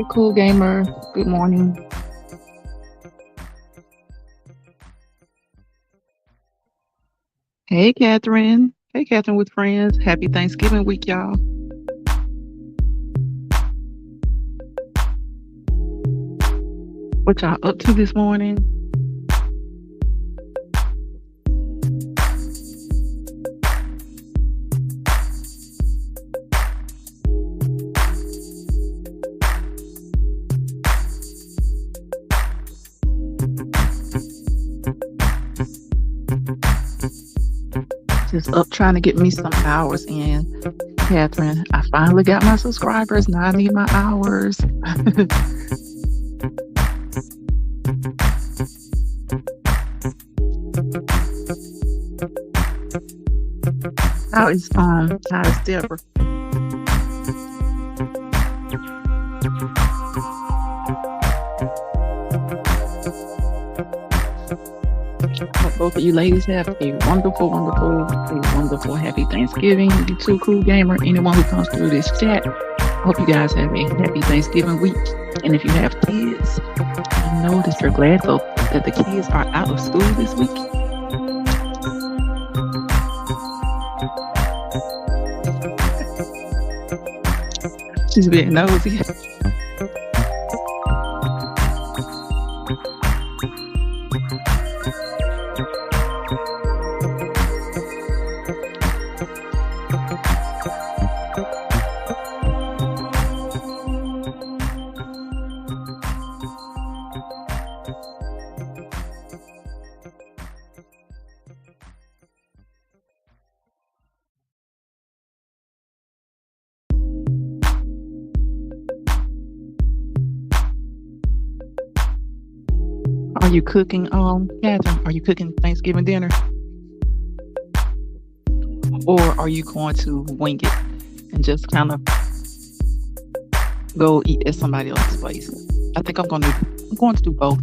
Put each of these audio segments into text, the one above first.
Hey, cool gamer. Good morning. Hey, Catherine. Hey, Catherine with friends. Happy Thanksgiving week, y'all. What y'all up to this morning? Just up trying to get me some hours in. Catherine, I finally got my subscribers. Now I need my hours. How is Deborah? Hope both of you ladies have a wonderful, happy Thanksgiving. You too, cool gamer. Anyone who comes through this chat, I hope you guys have a happy Thanksgiving week. And if you have kids, I know that you're glad that the kids are out of school this week. She's being nosy. Are you cooking, Catherine? Are you cooking Thanksgiving dinner? Or are you going to wing it and just kind of go eat at somebody else's place? I think I'm going to do both.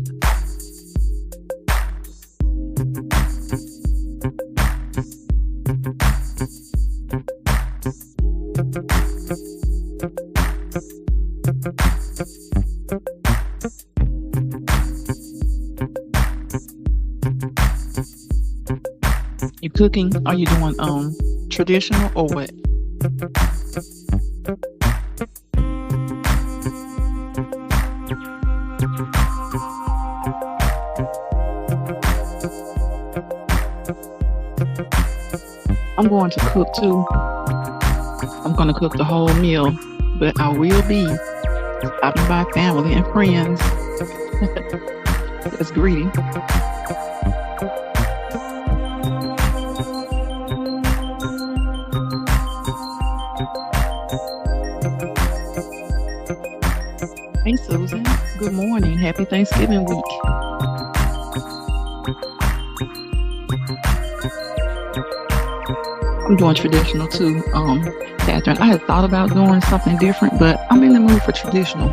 You cooking? Are you doing traditional or what? I'm going to cook too. I'm going to cook the whole meal, but I will be stopping by family and friends. That's greedy. Hey, Susan. Good morning. Happy Thanksgiving week. I'm doing traditional too, Catherine. I had thought about doing something different, but I'm in the mood for traditional.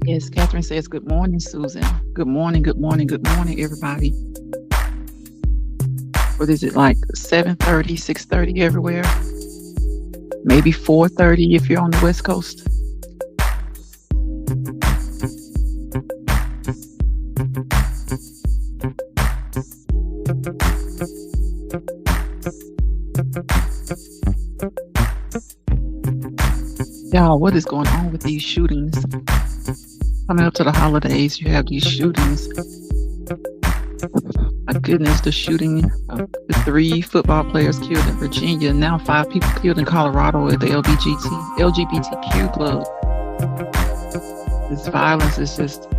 Yes, Catherine says, good morning, Susan. Good morning, everybody. What is it, like 7:30, 6:30 everywhere? Maybe 4:30 if you're on the West Coast. Y'all, what is going on with these shootings? Coming up to the holidays, you have these shootings. My goodness, the shooting of the 3 football players killed in Virginia, now 5 people killed in Colorado at the LGBTQ club. This violence is just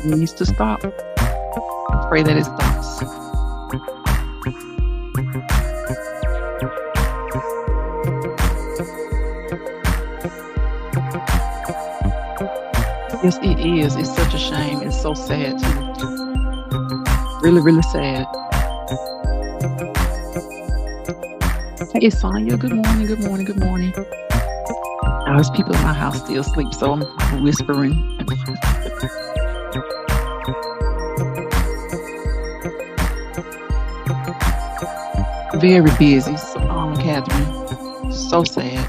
needs to stop. Pray that it stops. Yes, it is. It's such a shame. It's so sad too. Really, really sad. Hey, Sonya. Good morning. Good morning. Good morning. There's people in my house still asleep, so I'm whispering. Very busy, Catherine. So sad.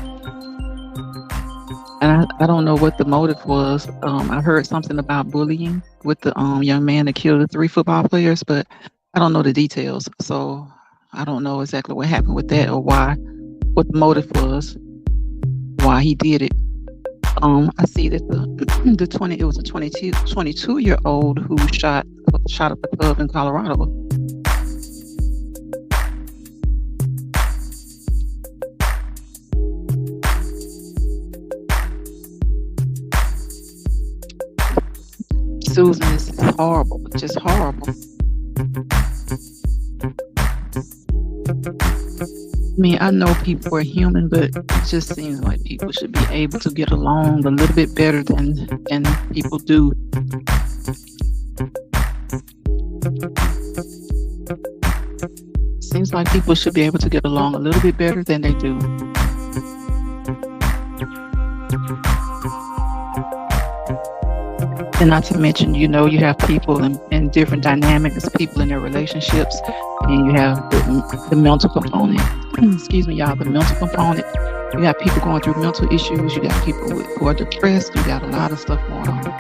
And I don't know what the motive was. I heard something about bullying with the young man that killed the 3 football players, but I don't know the details. So I don't know exactly what happened with that or what the motive was, why he did it. I see that it was a 22-year-old who shot up a club in Colorado. Susan, this is horrible, just horrible. I mean, I know people are human, but it just seems like people should be able to get along a little bit better than people do. Seems like people should be able to get along a little bit better than they do. And not to mention, you have people in different dynamics, people in their relationships, and you have the mental component. Excuse me, y'all, the mental component. You have people going through mental issues. You got people who are depressed. You got a lot of stuff going on.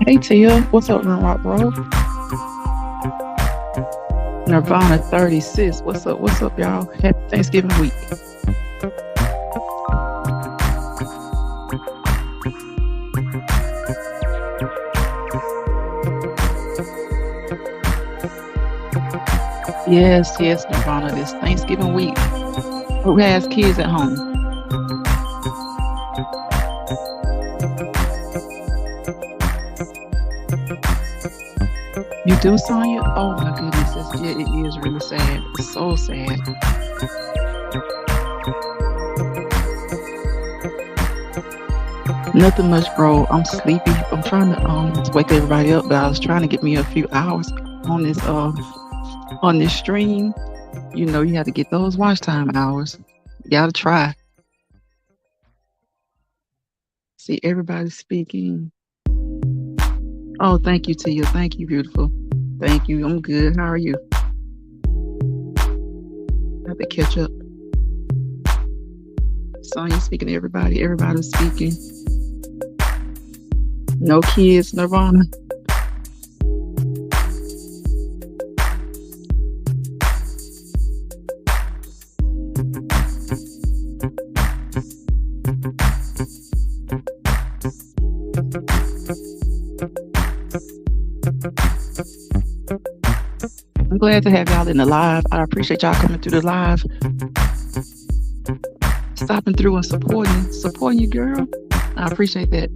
Hey Tia, what's up, Rock Bro? Nirvana 30 sis, what's up, y'all? Happy Thanksgiving week. Yes, Nirvana, this Thanksgiving week. Who has kids at home? You do, Sonya? Oh my goodness, it is really sad. It's so sad. Nothing much, bro. I'm sleepy. I'm trying to wake everybody up, but I was trying to get me a few hours on this stream. You have to get those watch time hours. You gotta try. See, everybody's speaking. Oh, thank you, Tia. Thank you, beautiful. Thank you. I'm good. How are you? I have to catch up. Sonya speaking to everybody. Everybody's speaking. No kids, Nirvana. I'm glad to have y'all in the live. I appreciate y'all coming through the live. Stopping through and supporting you, girl. I appreciate that.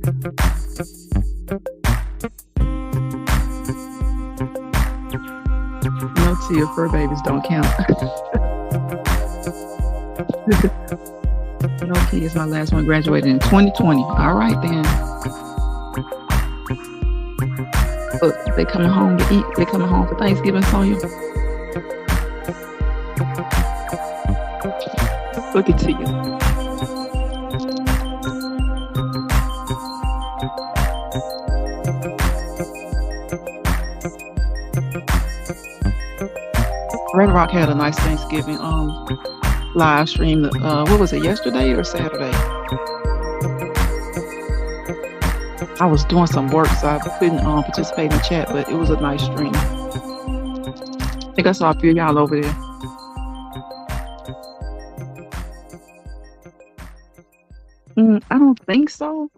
No Tia, fur babies don't count. Okay, is my last one. Graduated in 2020. All right then. Look, they coming home to eat. They coming home for Thanksgiving, Sonya. Look it to you. Red Rock had a nice Thanksgiving live stream. What was it, yesterday or Saturday? I was doing some work, so I couldn't participate in the chat, but it was a nice stream. I think I saw a few of y'all over there. I don't think so,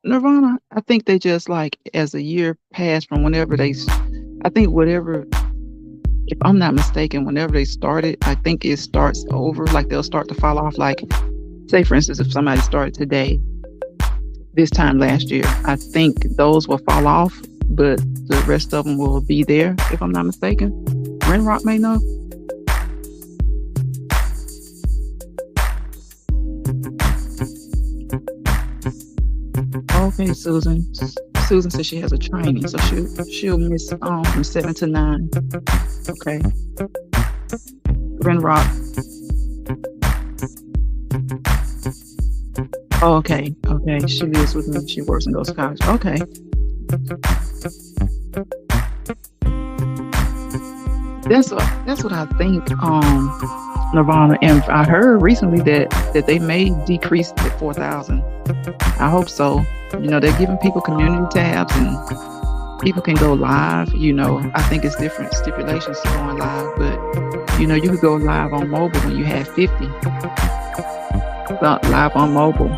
Nirvana. I think they just, like, as the year passed from whenever they, I think whatever, if I'm not mistaken, whenever they started, I think it starts over. Like, they'll start to fall off. Like, say for instance, if somebody started today, this time last year, I think those will fall off, but the rest of them will be there, if I'm not mistaken. Ren Rock may know. Okay, Susan. Susan says she has a training, so she'll miss from 7 to 9. Okay. Ren Rock. Oh, okay. She lives with me. She works and goes to college. Okay. That's what I think, Nirvana. And I heard recently that they may decrease to 4,000. I hope so. They're giving people community tabs and people can go live. I think it's different stipulations to going live, but you could go live on mobile when you have 50. Live on mobile.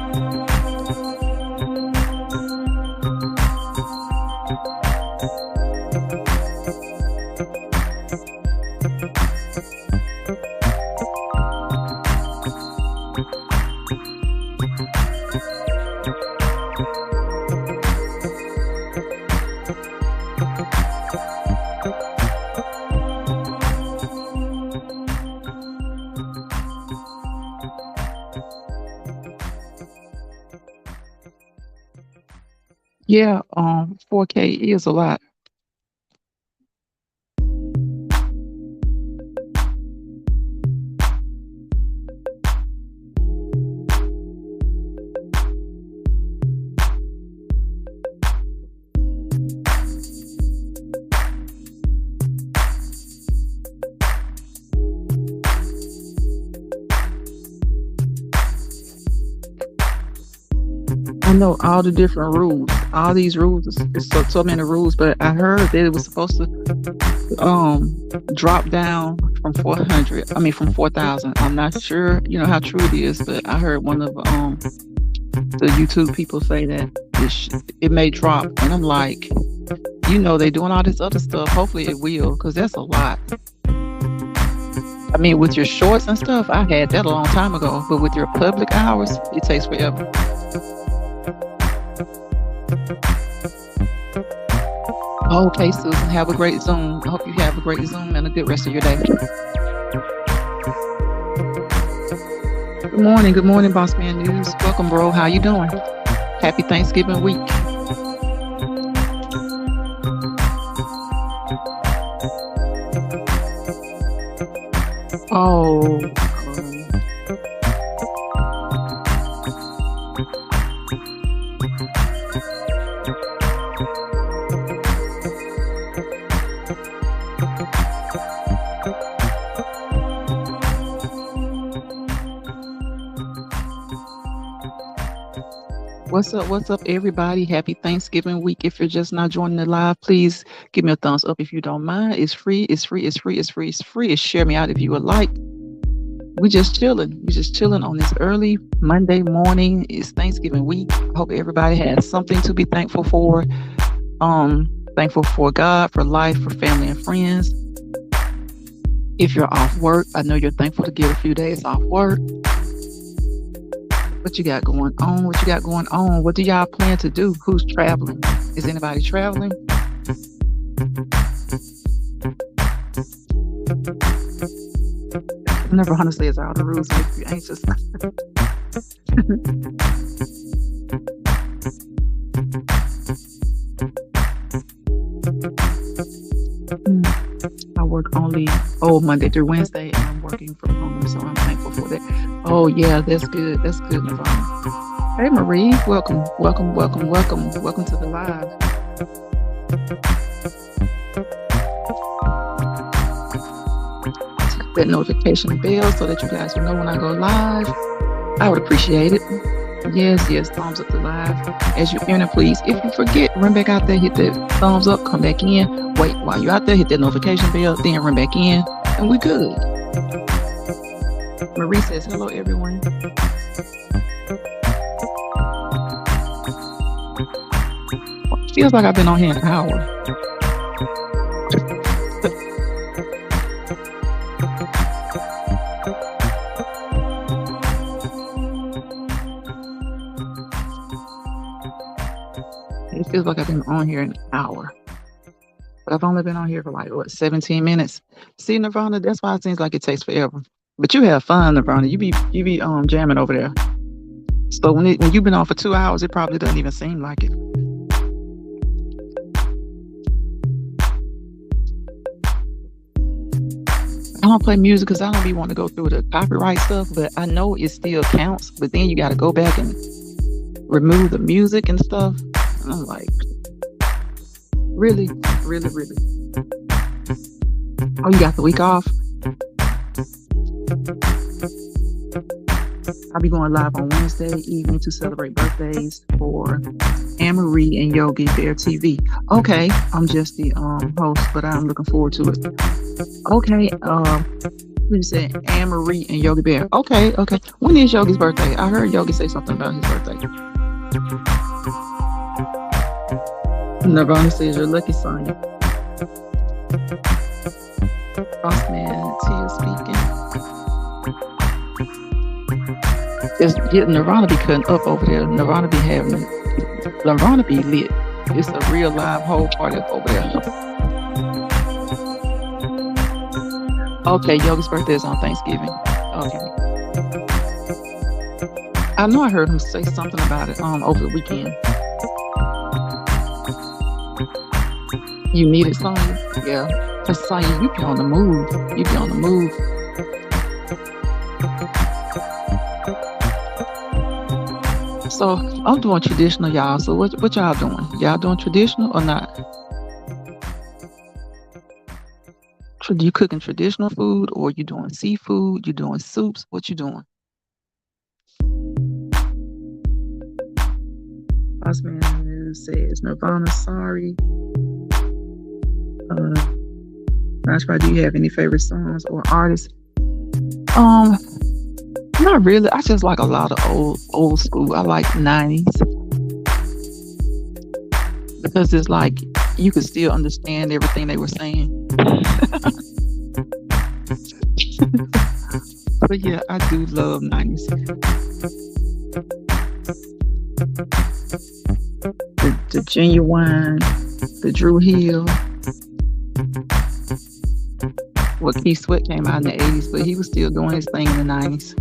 Yeah, 4K is a lot. I know all the different rules. All these rules, it's so many rules, but I heard that it was supposed to drop down from 400. I mean, from 4,000. I'm not sure, how true it is, but I heard one of the YouTube people say that it may drop, and I'm like, they're doing all this other stuff. Hopefully, it will, because that's a lot. I mean, with your shorts and stuff, I had that a long time ago, but with your public hours, it takes forever. Okay, Susan, have a great Zoom. I hope you have a great Zoom and a good rest of your day. Good morning, Boss Man News. Welcome, bro. How you doing? Happy Thanksgiving week. Oh. What's up, everybody? Happy Thanksgiving week. If you're just not joining the live, please give me a thumbs up if you don't mind. It's free. It's share me out if you would like. We just chilling on this early Monday morning. It's Thanksgiving week. I hope everybody has something to be thankful for. Thankful for God, for life, for family and friends. If you're off work, I know you're thankful to get a few days off work. What you got going on? What do y'all plan to do? Who's traveling? Is anybody traveling? Never honestly is all the rules make you anxious. I work only Monday through Wednesday, and I'm working from home, so I'm thankful for that. Oh yeah, that's good. That's good, Nirvana. Hey Marie, welcome, welcome, welcome, welcome, welcome to the live. Tap that notification bell so that you guys will know when I go live. I would appreciate it. Yes, yes, thumbs up to live. As you enter, please, if you forget, run back out there, hit that thumbs up, come back in. Wait, while you're out there, hit that notification bell, then run back in, and we're good. Marie says, hello, everyone. Feels like I've been on here an hour. It feels like I've been on here an hour. But I've only been on here for like, 17 minutes? See, Nirvana, that's why it seems like it takes forever. But you have fun, Nirvana. You be jamming over there. So when you've been on for 2 hours, it probably doesn't even seem like it. I don't play music because I don't be wanting to go through the copyright stuff, but I know it still counts. But then you got to go back and remove the music and stuff. And I'm like, really, really, really. Oh, you got the week off? I'll be going live on Wednesday evening to celebrate birthdays for Anne-Marie and Yogi Bear TV. Okay, I'm just the host, but I'm looking forward to it. Okay, you said Anne-Marie and Yogi Bear. Okay. When is Yogi's birthday? I heard Yogi say something about his birthday. Nirvana says you're lucky, Sonya. Bossman Tia speaking. Nirvana be cutting up over there. Nirvana be lit. It's a real live whole party up over there. Okay, Yogi's birthday is on Thanksgiving. Okay. I know I heard him say something about it over the weekend. You need it, Sonya? Yeah. Because Sonya, you be on the move. So I'm doing traditional, y'all. So what y'all doing? Y'all doing traditional or not? You cooking traditional food, or you doing seafood? You doing soups? What you doing? Bossman says Nirvana, sorry. Rashba, do you have any favorite songs or artists? Not really. I just like a lot of old school. I like 90s because it's like you could still understand everything they were saying. But yeah, I do love 90s. The Genuine, the Drew Hill. Well, Keith Sweat came out in the 80s, but he was still doing his thing in the 90s.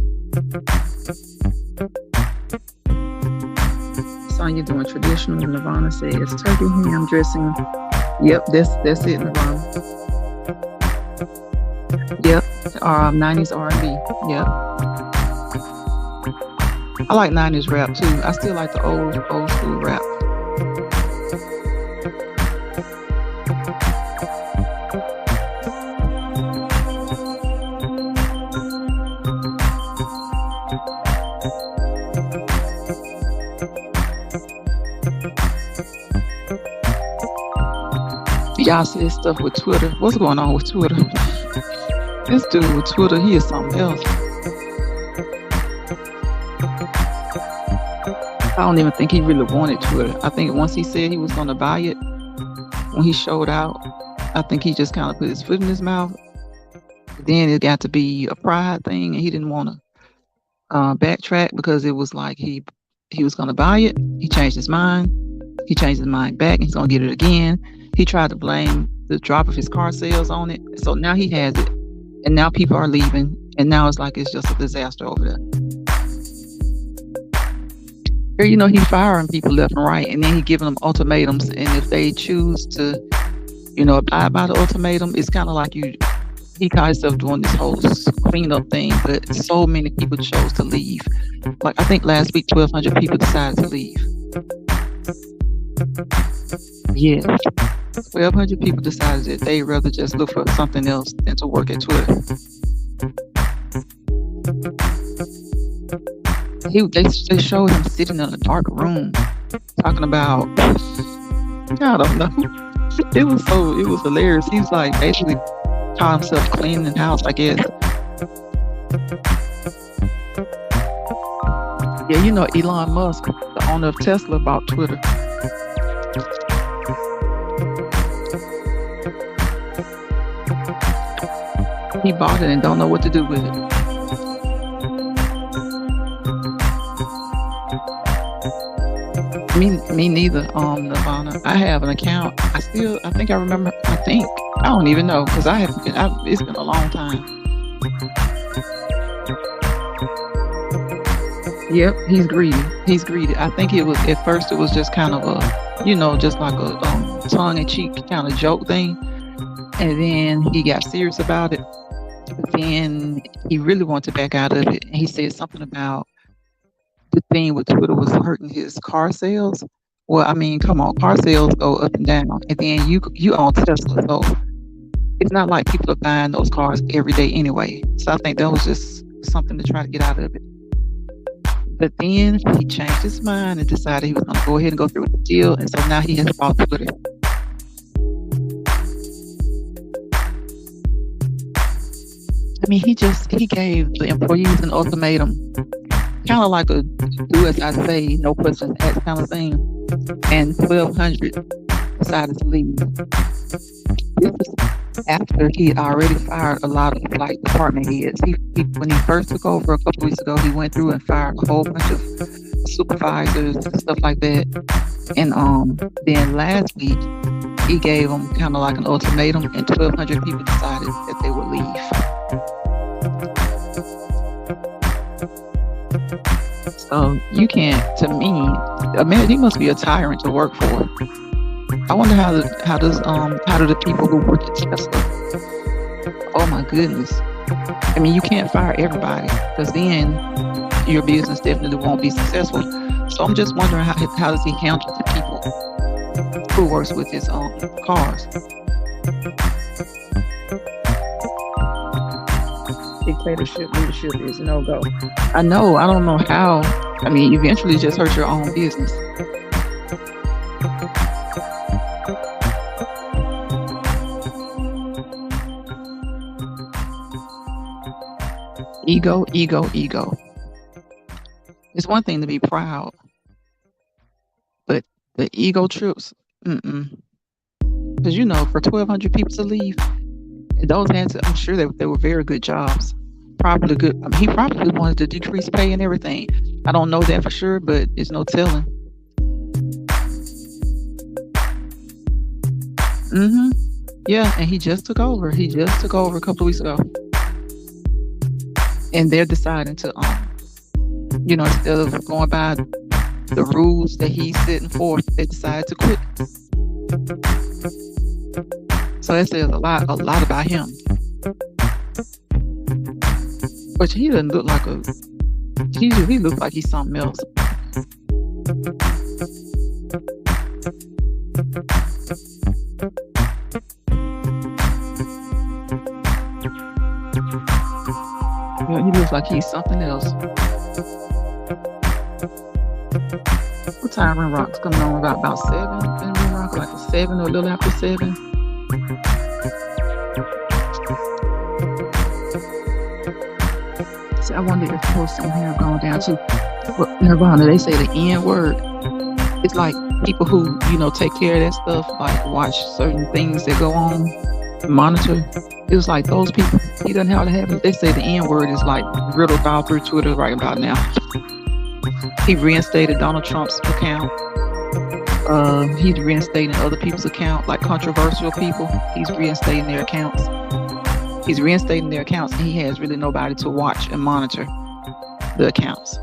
Sonya doing traditional. Nirvana says turkey ham dressing. Yep, that's it, Nirvana. Yep, 90s R&B. Yep. I like 90s rap too. I still like the old school rap. Y'all see this stuff with Twitter. What's going on with Twitter? This dude with Twitter, he is something else. I don't even think he really wanted Twitter. I think once he said he was going to buy it, when he showed out, I think he just kind of put his foot in his mouth. Then it got to be a pride thing, and he didn't want to backtrack because it was like he was going to buy it. He changed his mind. He changed his mind back, and he's going to get it again. He tried to blame the drop of his car sales on it. So now he has it. And now people are leaving. And now it's like it's just a disaster over there. Or, he's firing people left and right, and then he giving them ultimatums. And if they choose to, abide by the ultimatum, it's kind of like he caught himself doing this whole cleanup thing, but so many people chose to leave. Like, I think last week, 1,200 people decided to leave. Yeah. 1,200 people decided that they'd rather just look for something else than to work at Twitter. They showed him sitting in a dark room talking about, I don't know. It was hilarious. He's like basically caught himself cleaning the house, I guess. Yeah, Elon Musk, the owner of Tesla, bought Twitter. He bought it and don't know what to do with it. Me neither, Nirvana. I have an account. I don't even know, because it's been a long time. Yep, he's greedy. I think at first it was just kind of a, just like a tongue-in-cheek kind of joke thing. And then he got serious about it. Then he really wanted to back out of it. And he said something about the thing with Twitter was hurting his car sales. Well, I mean, come on, car sales go up and down. And then you own Tesla, so it's not like people are buying those cars every day anyway. So I think that was just something to try to get out of it. But then he changed his mind and decided he was going to go ahead and go through with the deal. And so now he has bought Twitter. I mean, he gave the employees an ultimatum, kind of like a do as I say, no questions asked kind of thing. And 1,200 decided to leave. This is after he had already fired a lot of department heads. When he first took over a couple weeks ago, he went through and fired a whole bunch of supervisors and stuff like that. And then last week, he gave them kind of like an ultimatum, and 1,200 people decided that they would leave. So you can't, to me, he must be a tyrant to work for. I wonder how do the people who work at Tesla? Oh my goodness! I mean, you can't fire everybody, because then your business definitely won't be successful. So I'm just wondering how does he handle the people who works with his cars? Dictatorship leadership is no go. I know. I don't know how. I mean, eventually you just hurt your own business. Ego. It's one thing to be proud, but the ego trips, because for 1,200 people to leave, those answers, I'm sure they were very good jobs. Probably good. I mean, he probably wanted to decrease pay and everything. I don't know that for sure, but there's no telling. Yeah, and he just took over. He just took over a couple of weeks ago. And they're deciding to, instead of going by the rules that he's setting forth, they decided to quit. So that says a lot about him. But he doesn't look like he looks like he's something else. Yeah, he looks like he's something else. What time Rim Rock's coming on? About 7? And Rim Rock like a 7 or a little after 7. See, I wonder if posts on here have gone down too. But Nirvana, they say the N word. It's like people who, take care of that stuff, like watch certain things that go on, monitor. It was like those people, he doesn't have to have it. They say the N word is like riddled all through Twitter right about now. He reinstated Donald Trump's account. He's reinstating other people's account, like controversial people. He's reinstating their accounts. And he has really nobody to watch and monitor the accounts.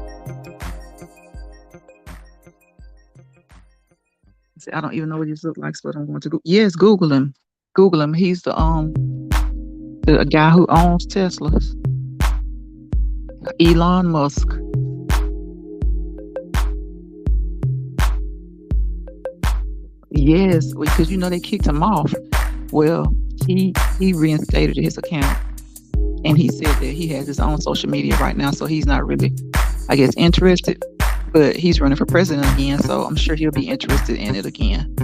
I don't even know what he looks like, but I'm going to go. Yes, Google him. Google him. He's the guy who owns Teslas. Elon Musk. Yes, because they kicked him off. Well, he reinstated his account, and he said that he has his own social media right now, so he's not really, I guess, interested. But he's running for president again, so I'm sure he'll be interested in it again.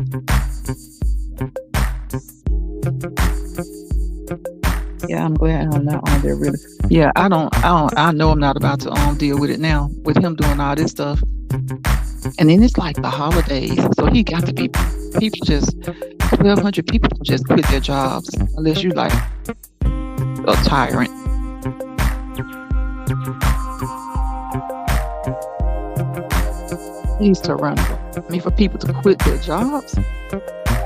Yeah, I'm glad I'm not on there really. Yeah, I know I'm not about to deal with it now with him doing all this stuff. And then it's like the holidays, so he got to be people just 1,200 people just quit their jobs unless you like a tyrant. He's tyrannical. I mean, for people to quit their jobs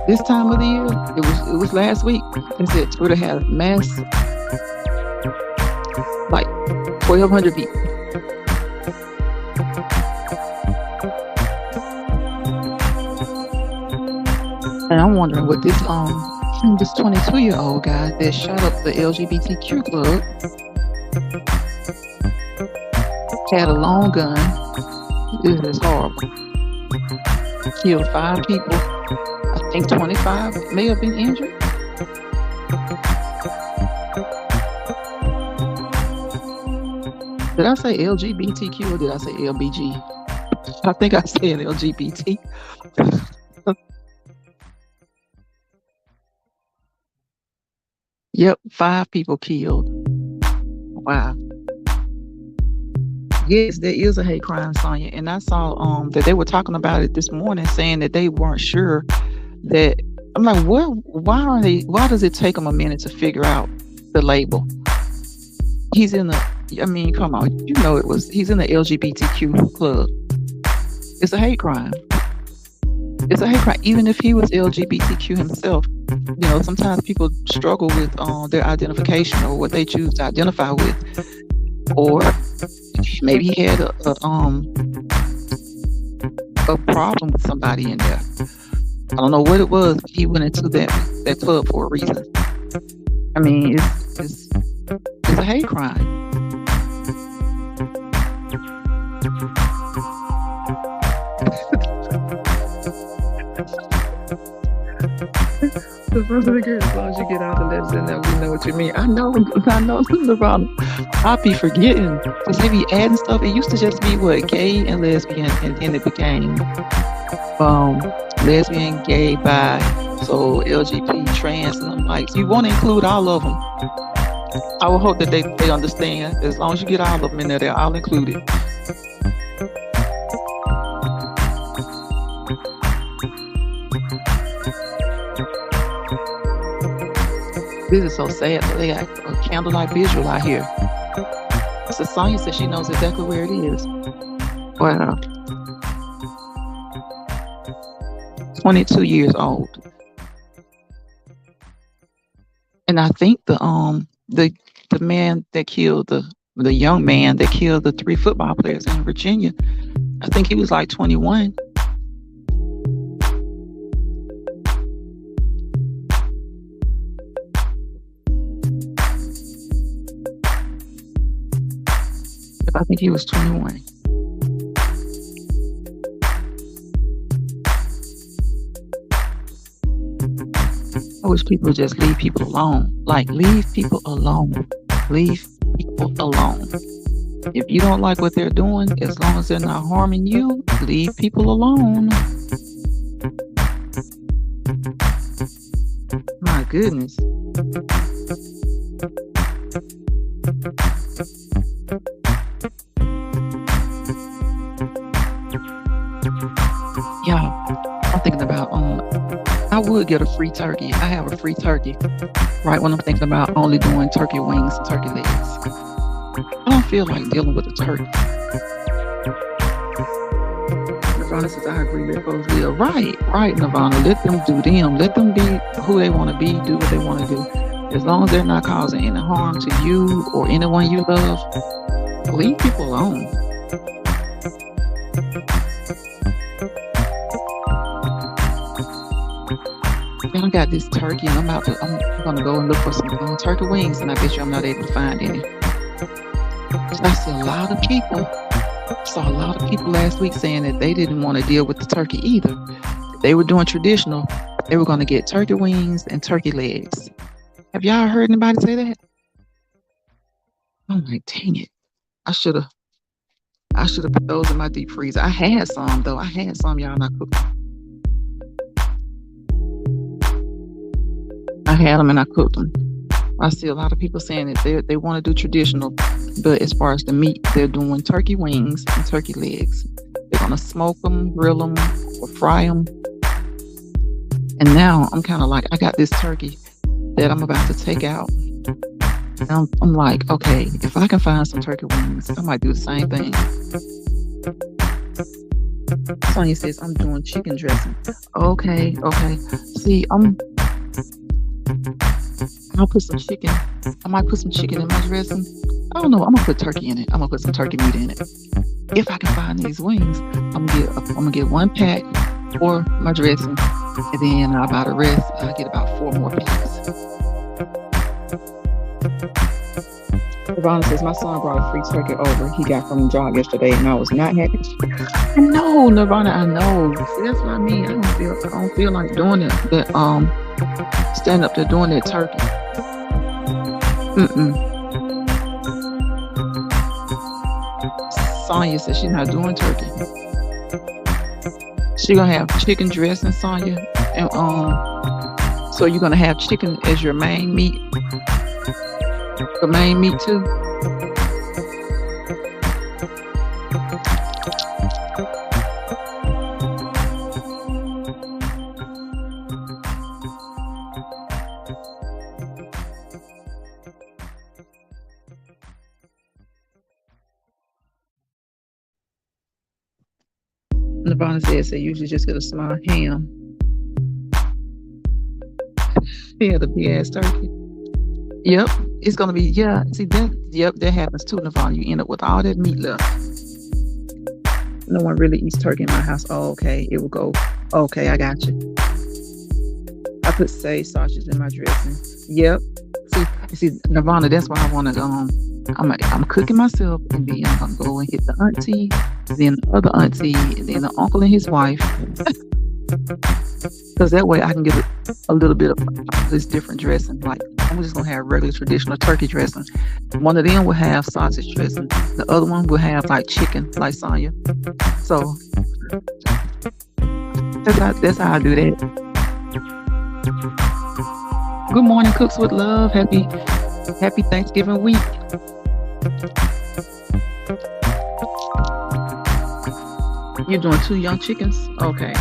this time of the year, it was last week. They said Twitter had mass like 1,200 people. And I'm wondering what this 22-year-old guy that shot up the LGBTQ club had a long gun. This is horrible. Killed 5 people. I think 25 may have been injured. Did I say LGBTQ or did I say LBG? I think I said LGBT. Yep, 5 people killed. Wow. Yes, there is a hate crime, Sonya, and I saw that they were talking about it this morning, saying that they weren't sure that. I'm like, why does it take them a minute to figure out the label? He's in come on, he's in the LGBTQ club. It's a hate crime. It's a hate crime, even if he was LGBTQ himself. Sometimes people struggle with their identification or what they choose to identify with, or maybe he had a problem with somebody in there. I don't know what it was, but he went into that club for a reason. I mean, it's a hate crime. As long as you get all the letters in there, we know what you mean. I know, Nirvana. I'll be forgetting because they be adding stuff. It used to just be gay and lesbian, and then it became lesbian, gay, bi, so LGBT, trans, and I'm like, you want to include all of them. I would hope that they understand. As long as you get all of them in there, they're all included. This is so sad. They got a candlelight visual out here. So Sonya said she knows exactly where it is. Wow. 22 years old. And I think the man that killed the young man that killed the 3 football players in Virginia, I think he was like 21. I think he was 21. I wish people would just leave people alone. Like, leave people alone. Leave people alone. If you don't like what they're doing, as long as they're not harming you, leave people alone. My goodness. Yeah, I'm thinking about I would get a free turkey. I have a free turkey right when I'm thinking about only doing turkey wings and turkey legs. I don't feel like dealing with a turkey. Nirvana says, I agree, let folks live. Right, Nirvana. Let them do them. Let them be who they want to be, do what they want to do. As long as they're not causing any harm to you or anyone you love, leave people alone. And I got this turkey, and I'm gonna go and look for some turkey wings, and I bet you I'm not able to find any. I see a lot of people. Saw a lot of people last week saying that they didn't want to deal with the turkey either. They were doing traditional. They were going to get turkey wings and turkey legs. Have y'all heard anybody say that? I'm like, dang it! I should have put those in my deep freezer. I had some though. I had some, y'all, and I cooked them. I had them and I cooked them. I see a lot of people saying that they want to do traditional, but as far as the meat, they're doing turkey wings and turkey legs. They're gonna smoke them, grill them, or fry them. And now I'm kind of like, I got this turkey that I'm about to take out. And I'm like, okay, if I can find some turkey wings, I might do the same thing. Sonia says I'm doing chicken dressing. Okay. See, I'll put some chicken. I might put some chicken in my dressing. I don't know. I'm gonna put turkey in it. I'm gonna put some turkey meat in it. If I can find these wings, I'm gonna get 1 pack for my dressing, and then I'll buy the rest. I'll get about 4 more packs. Ravonna says my son brought a free turkey over. He got from the job yesterday, and I was not happy. I know, Nirvana. I know. See, that's what I mean. I don't feel like doing it. That stand up there doing that turkey. Sonya says she's not doing turkey. She gonna have chicken dressing, Sonya, and so you're gonna have chicken as your main meat. The main meat too. Nirvana says they usually just get a small ham. Yeah, the big ass turkey. Yep, it's gonna be, yeah. See that happens too, Nirvana. You end up with all that meat left. No one really eats turkey in my house. Oh, okay, it will go. Okay, I got you. I put sage sausage in my dressing. Yep. See, Nirvana. That's why I want to go. I'm cooking myself, and then I'm gonna go and hit the auntie, then the other auntie, and then the uncle and his wife. Because that way I can get a little bit of this different dressing. Like, I'm just gonna have regular traditional turkey dressing. One of them will have sausage dressing. The other one will have like chicken, like Sonya. So that's how I do that. Good morning, Cooks with Love. Happy Thanksgiving week. You're doing 2 young chickens? Okay.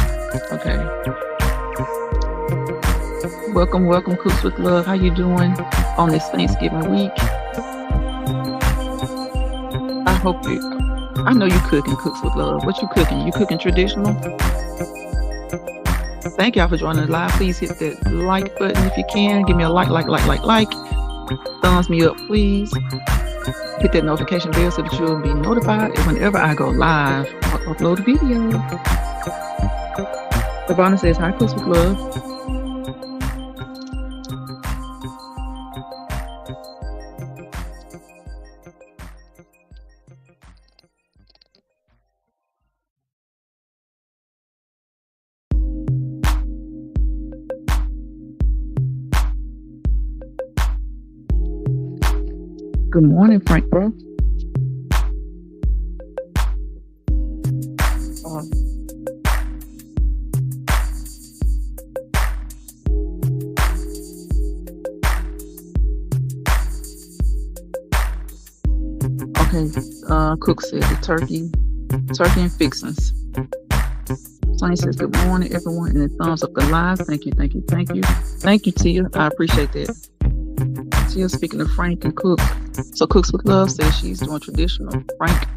Welcome, Cooks with Love. How you doing on this Thanksgiving week? I know you cooking, Cooks with Love. What you cooking? You cooking traditional? Thank y'all for joining the live. Please hit that like button if you can. Give me a like. Thumbs me up, please. Hit that notification bell so that you'll be notified whenever I go live or upload a video. Ravonna says, hi, Cooks with Love. Good morning, Frank, bro. Okay, Cook said the turkey and fixings. Sonya says, good morning, everyone, and then thumbs up the live. Thank you. Thank you, Tia. I appreciate that. Tia, speaking of Frank and Cook. So Cooks with Love says she's doing traditional. Frank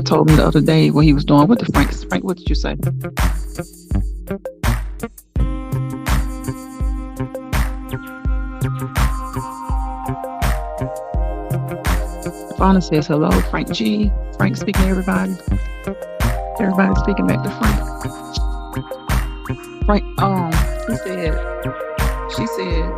told me the other day what he was doing. What did Frank, what did you say? Fauna says hello, Frank G. Frank speaking to everybody. Everybody's speaking back to Frank. Frank, Who said? She said.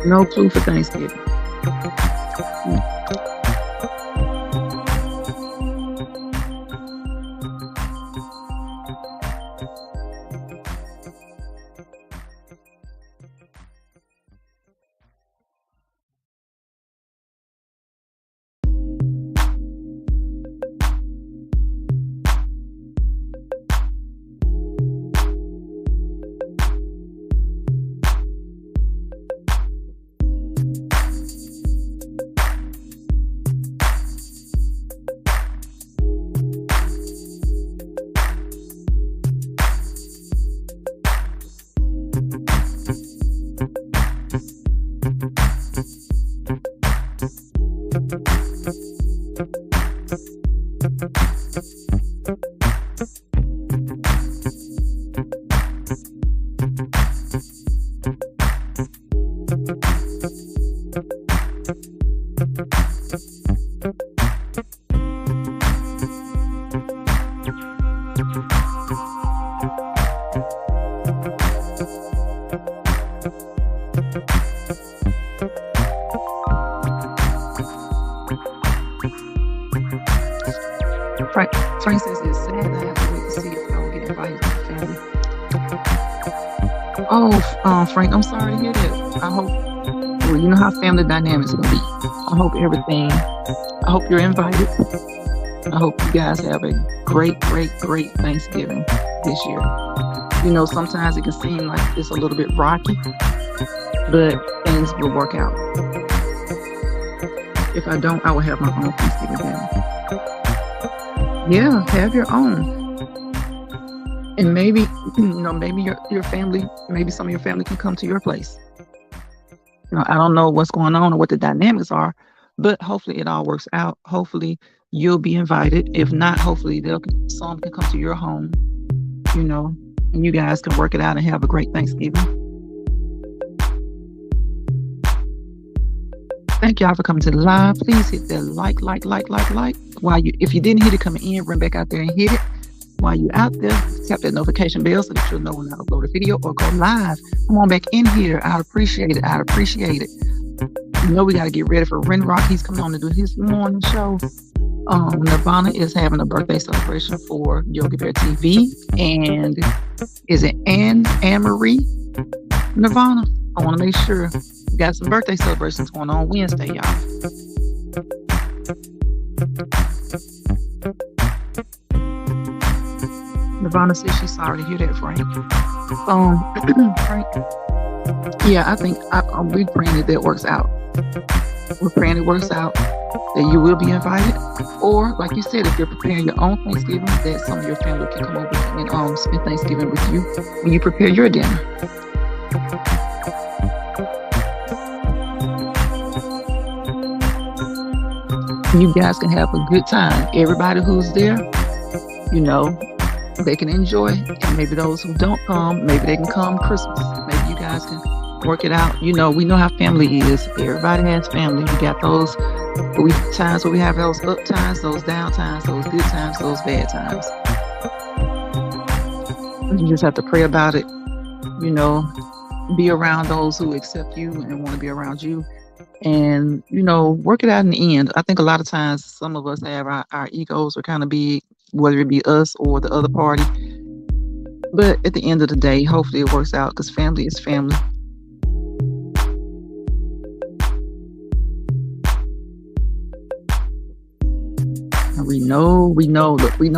No clue for Thanksgiving. Frank says it's sad. I have to wait to see if I will get invited to the family. Oh, Frank, I'm sorry to hear that. I hope, well, you know how family dynamics will be. I hope you're invited. I hope you guys have a great Thanksgiving this year. You know, sometimes it can seem like it's a little bit rocky, but things will work out. If I don't, I will have my own Thanksgiving dinner. Yeah, have your own. And maybe, maybe your family, maybe some of your family can come to your place. I don't know what's going on or what the dynamics are, but hopefully it all works out. Hopefully you'll be invited. If not, hopefully some can come to your home, and you guys can work it out and have a great Thanksgiving. Thank y'all for coming to the live. Please hit that like. If you didn't hit it coming in, run back out there and hit it. While you're out there, tap that notification bell so that you'll know when I upload a video or go live. Come on back in here. I'd appreciate it. We got to get ready for Ren Rock. He's coming on to do his morning show. Nirvana is having a birthday celebration for Yogi Bear TV. And is it Anne Marie Nirvana? I want to make sure We got some birthday celebrations going on Wednesday, y'all. Nirvana says she's sorry to hear that, Frank. Frank. Yeah, I think we're praying that works out. We're praying it works out, that you will be invited. Or, like you said, if you're preparing your own Thanksgiving, that some of your family can come over and spend Thanksgiving with you when you prepare your dinner. You guys can have a good time. Everybody who's there, they can enjoy. And maybe those who don't come, maybe they can come Christmas. Maybe you guys can work it out. We know how family is. Everybody has family. We got those times where we have those up times, those down times, those good times, those bad times. You just have to pray about it. Be around those who accept you and want to be around you. And, work it out in the end. I think a lot of times some of us have our egos are kind of big, whether it be us or the other party. But at the end of the day, hopefully it works out, because family is family. And we know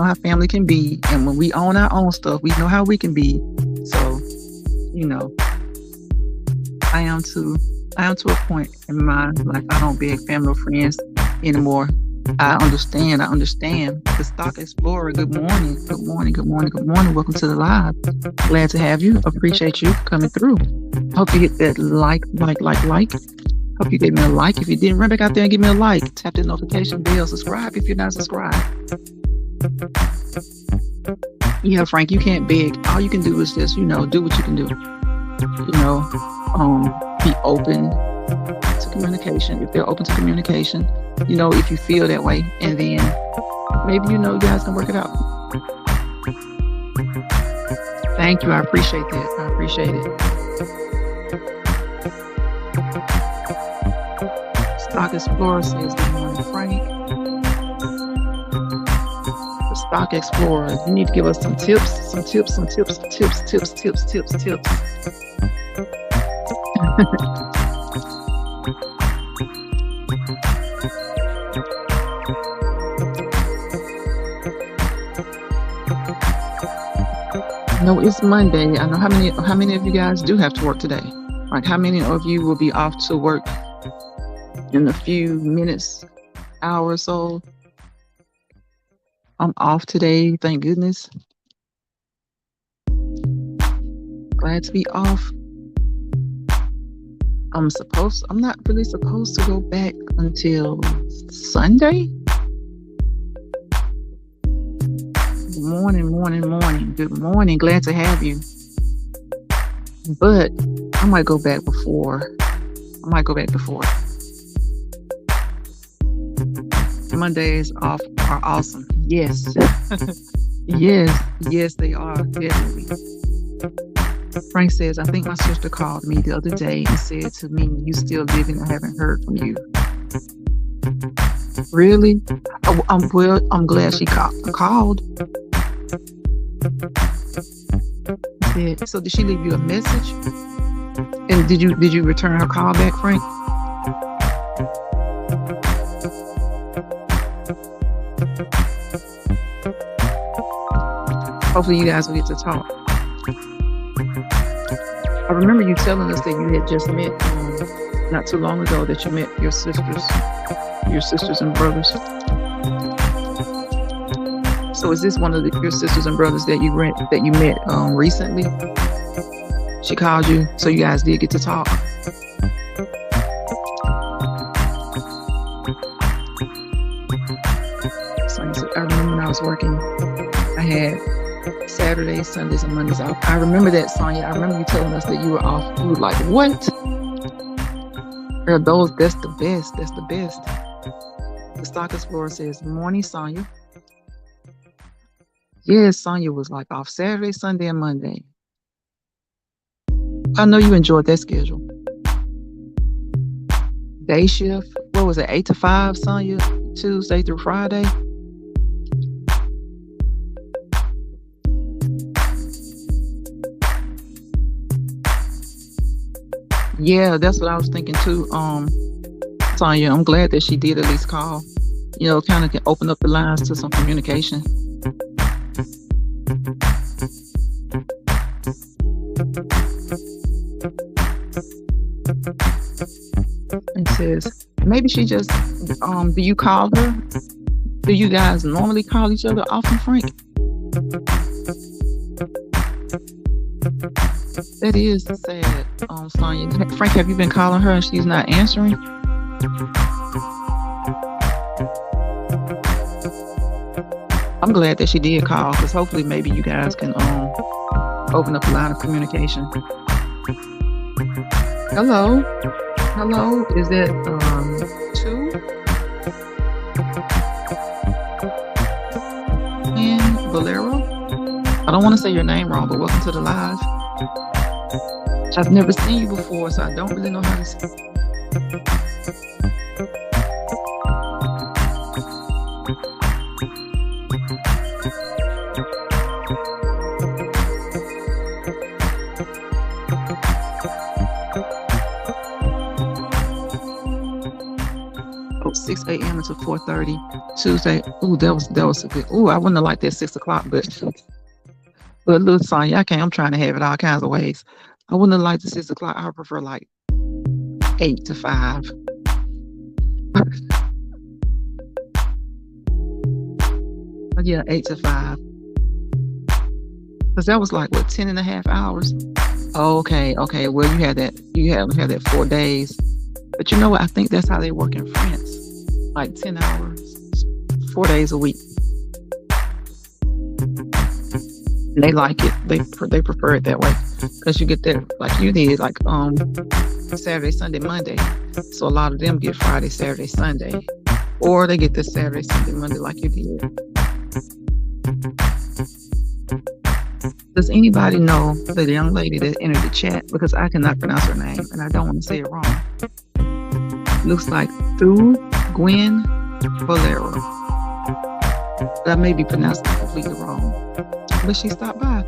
how family can be. And when we own our own stuff, we know how we can be. So, I am to a point in my life. I don't beg family or friends anymore. I understand. The Stock Explorer, good morning. Welcome to the live. Glad to have you. Appreciate you coming through. Hope you hit that like. Hope you gave me a like. If you didn't, run back out there and give me a like. Tap the notification bell. Subscribe if you're not subscribed. Yeah, Frank, you can't beg. All you can do is just, do what you can do. Be open to communication. If they're open to communication, if you feel that way, and then maybe you guys can work it out. Thank you. I appreciate that. I appreciate it. Stock Explorer says, good morning, Frank. The Stock Explorer, you need to give us some tips. No, it's Monday. I know how many of you guys do have to work today. Like, how many of you will be off to work in a few minutes, hour or so? I'm off today, thank goodness. Glad to be off. I'm not really supposed to go back until Sunday. Morning. Good morning. Glad to have you. But I might go back before. Mondays off are awesome. Yes. yes, they are, definitely. Frank says, I think my sister called me the other day and said to me, you still living? I haven't heard from you. Really? I'm glad she called. So did she leave you a message? And did you return her call back, Frank? Hopefully you guys will get to talk. I remember you telling us that you had just met not too long ago, that you met your sisters and brothers. So is this one of your sisters and brothers that you met recently? She called you, so you guys did get to talk. So I remember when I was working, I had Saturdays, Sundays, and Mondays off. I remember that, Sonia. I remember you telling us that you were off. You were like, what? That's the best. The Stock Explorer says, morning, Sonia. Yes, Sonia was like off Saturday, Sunday, and Monday. I know you enjoyed that schedule. Day shift, what was it, 8 to 5, Sonia? Tuesday through Friday? Yeah, that's what I was thinking too. Sonya, I'm glad that she did at least call. Kind of can open up the lines to some communication. It says maybe she just do you call her? Do you guys normally call each other often, Frank? That is sad, Sonya. Frank, have you been calling her and she's not answering? I'm glad that she did call, because hopefully maybe you guys can open up a line of communication. Hello? Hello? Is that 2? And Valero? I don't want to say your name wrong, but welcome to the live. I've never seen you before, so I don't really know how to say. Oh, 6 a.m. until 4:30 Tuesday. Ooh, that was a good. Ooh, I wouldn't have liked that 6 o'clock, but little Sonya, I'm trying to have it all kinds of ways. I wouldn't have liked the 6 o'clock. I would prefer like 8 to 5. Yeah, 8 to 5. Because that was like, what, 10 and a half hours? Okay. Well, you had that 4 days. But you know what? I think that's how they work in France. Like 10 hours, 4 days a week. And they like it. They prefer it that way. Because you get that, like you did, like Saturday, Sunday, Monday. So a lot of them get Friday, Saturday, Sunday. Or they get this Saturday, Sunday, Monday like you did. Does anybody know the young lady that entered the chat? Because I cannot pronounce her name and I don't want to say it wrong. Looks like Thu Gwen Valero. But I may be pronouncing it completely wrong. But she stopped by.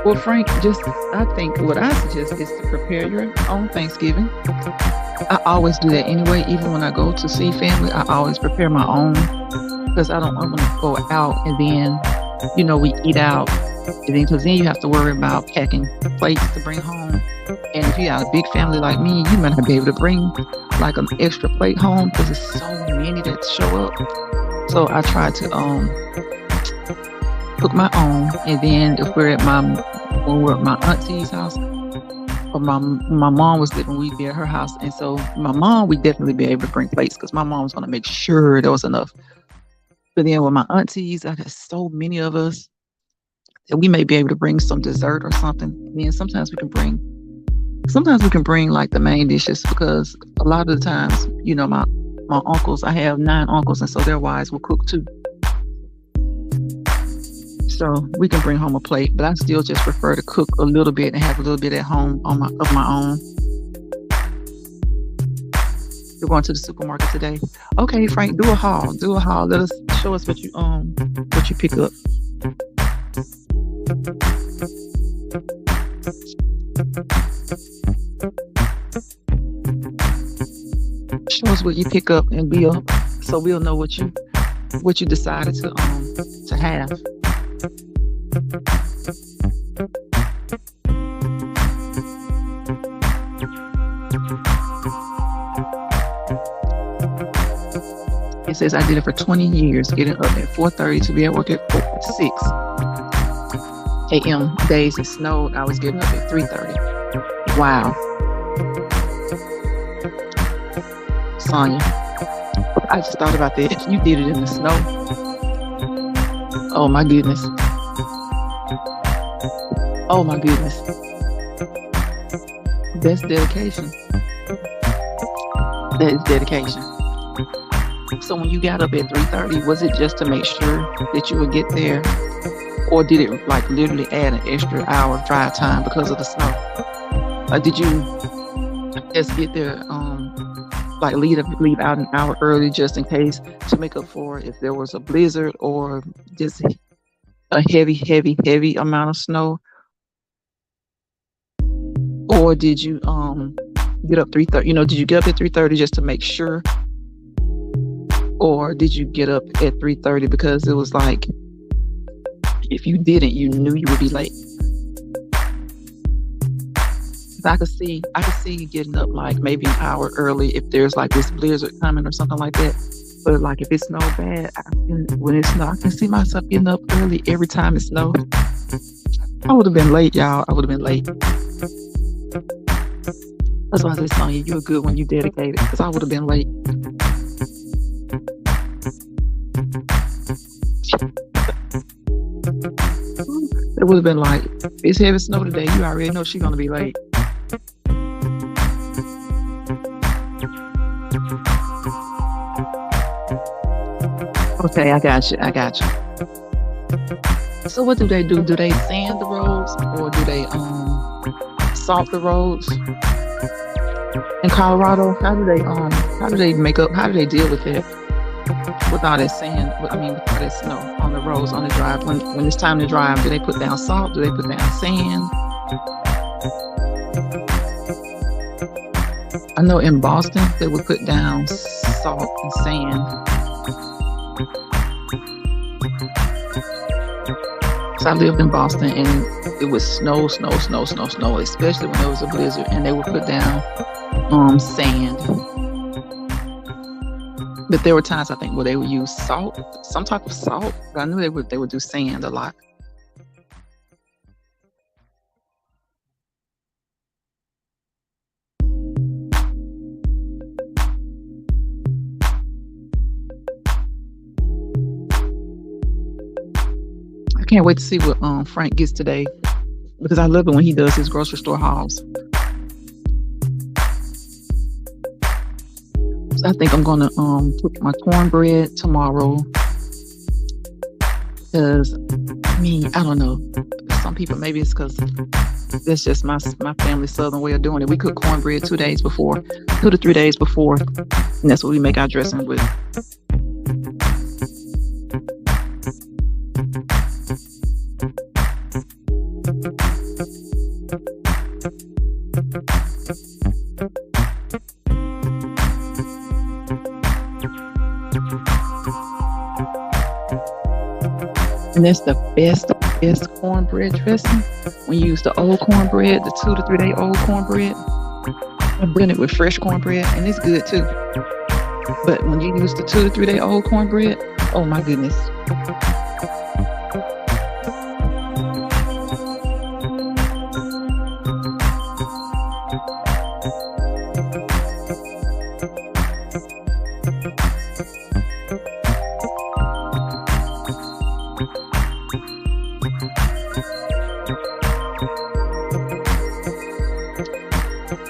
Well, Frank, I think what I suggest is to prepare your own Thanksgiving. I always do that anyway. Even when I go to see family, I always prepare my own, because I don't want to go out and then, we eat out. And then, because then you have to worry about packing plates to bring home. And if you got a big family like me, you might not be able to bring like an extra plate home, because there's so many that show up. So I try to cook my own. And then if we're at when we're at my auntie's house, or my mom was living, we'd be at her house. And so my mom, we'd definitely be able to bring plates, because my mom was going to make sure there was enough. But then with my aunties, I got so many of us that we may be able to bring some dessert or something. And then sometimes we can bring like the main dishes, because a lot of the times, my uncles, I have 9 uncles, and so their wives will cook too. So we can bring home a plate, but I still just prefer to cook a little bit and have a little bit at home of my own. You're going to the supermarket today? Okay, Frank, do a haul. Show us what you pick up. Show us what you pick up, and so we'll know what you decided to have. It says I did it for 20 years, getting up at 4:30 to be at work at 6 a.m. days it snowed. I was getting up at 3:30. Wow. Sonya, I just thought about that. If you did it in the snow, oh my goodness. Oh my goodness. That's dedication. That is dedication. So when you got up at 3:30, was it just to make sure that you would get there? Or did it like literally add an extra hour of drive time because of the snow? Or did you just get there, like leave out an hour early just in case, to make up for if there was a blizzard, or just a heavy amount of snow, or did you get up 3:30? Did you get up at 3:30 just to make sure, or did you get up at 3:30 because it was like if you didn't, you knew you would be late? I could see you getting up like maybe an hour early if there's like this blizzard coming or something like that. But like if it snowed bad, when it snow, I can see myself getting up early every time it snowed. I would have been late, y'all. I would have been late. That's why I said, Sonya, you're good when you dedicated, because I would have been late. It would have been like, it's heavy snow today. You already know she's gonna be late. Okay, I got you. So what do they do? Do they sand the roads, or do they salt the roads? In Colorado, how do they deal with it with all that sand? With all that snow on the roads, on the drive? When it's time to drive, do they put down salt? Do they put down sand? I know in Boston they would put down salt and sand. So I lived in Boston, and it was snow, especially when there was a blizzard, and they would put down sand. But there were times, I think, where they would use salt, some type of salt. But I knew they would do sand a lot. I can't wait to see what Frank gets today, because I love it when he does his grocery store hauls. So I think I'm gonna cook my cornbread tomorrow, because I don't know. Some people, maybe it's because that's just my family's southern way of doing it. We cook cornbread 2 to 3 days before, and that's what we make our dressing with. And that's the best cornbread dressing. When you use the old cornbread, the 2 to 3 day old cornbread, I blend it with fresh cornbread, and it's good too. But when you use the 2 to 3 day old cornbread, oh my goodness.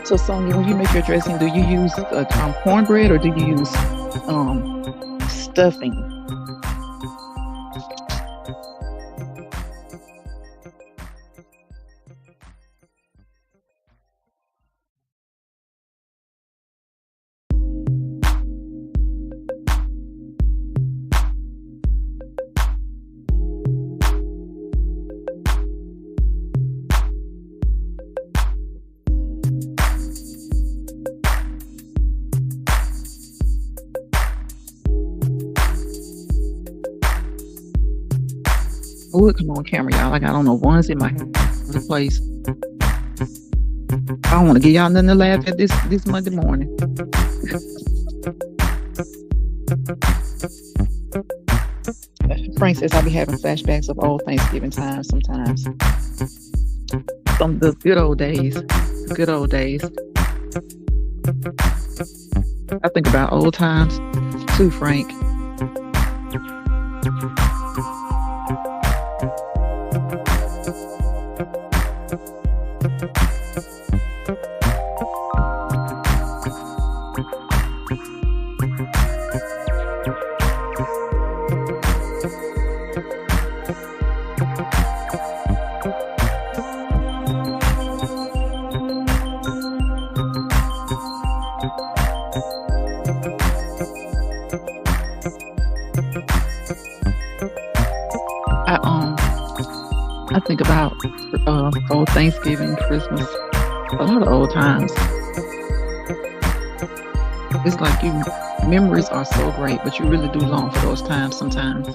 So Sonya, when you make your dressing, do you use cornbread, or do you use stuffing? I would come on camera, y'all. I got on the ones in my place. I don't want to give y'all nothing to laugh at this Monday morning. Frank says I be having flashbacks of old Thanksgiving times sometimes. Some the good old days. I think about old times too, Frank. think about old Thanksgiving, Christmas, a lot of old times. It's like memories are so great, but you really do long for those times sometimes.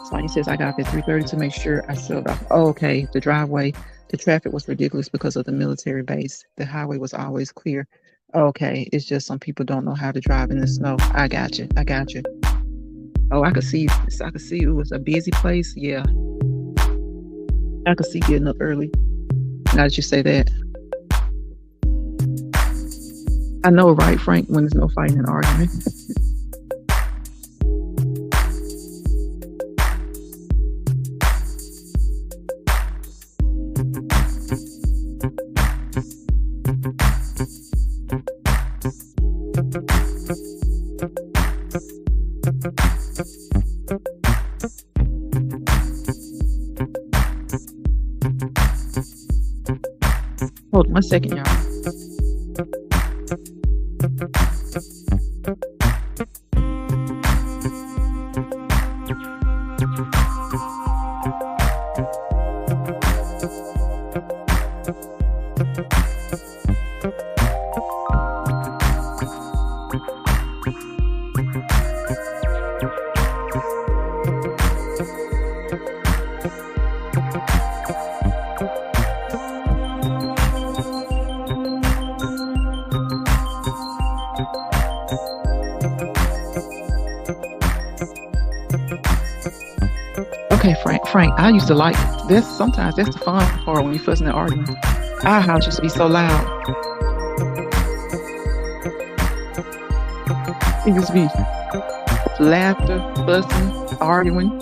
Sonya says, I got up at 3:30 to make sure I sealed off. Oh, okay, the driveway, the traffic was ridiculous because of the military base. The highway was always clear. Okay, it's just some people don't know how to drive in the snow. I got you. Oh, I could see it was a busy place. Yeah, I could see getting up early. Now that you say that. I know, right, Frank, when there's no fighting and arguing. Hold on 1 second, y'all. Okay, Frank, I used to like this. Sometimes that's the fun part when you're fussing and arguing. Our house used to be so loud. It used to be laughter, fussing, arguing.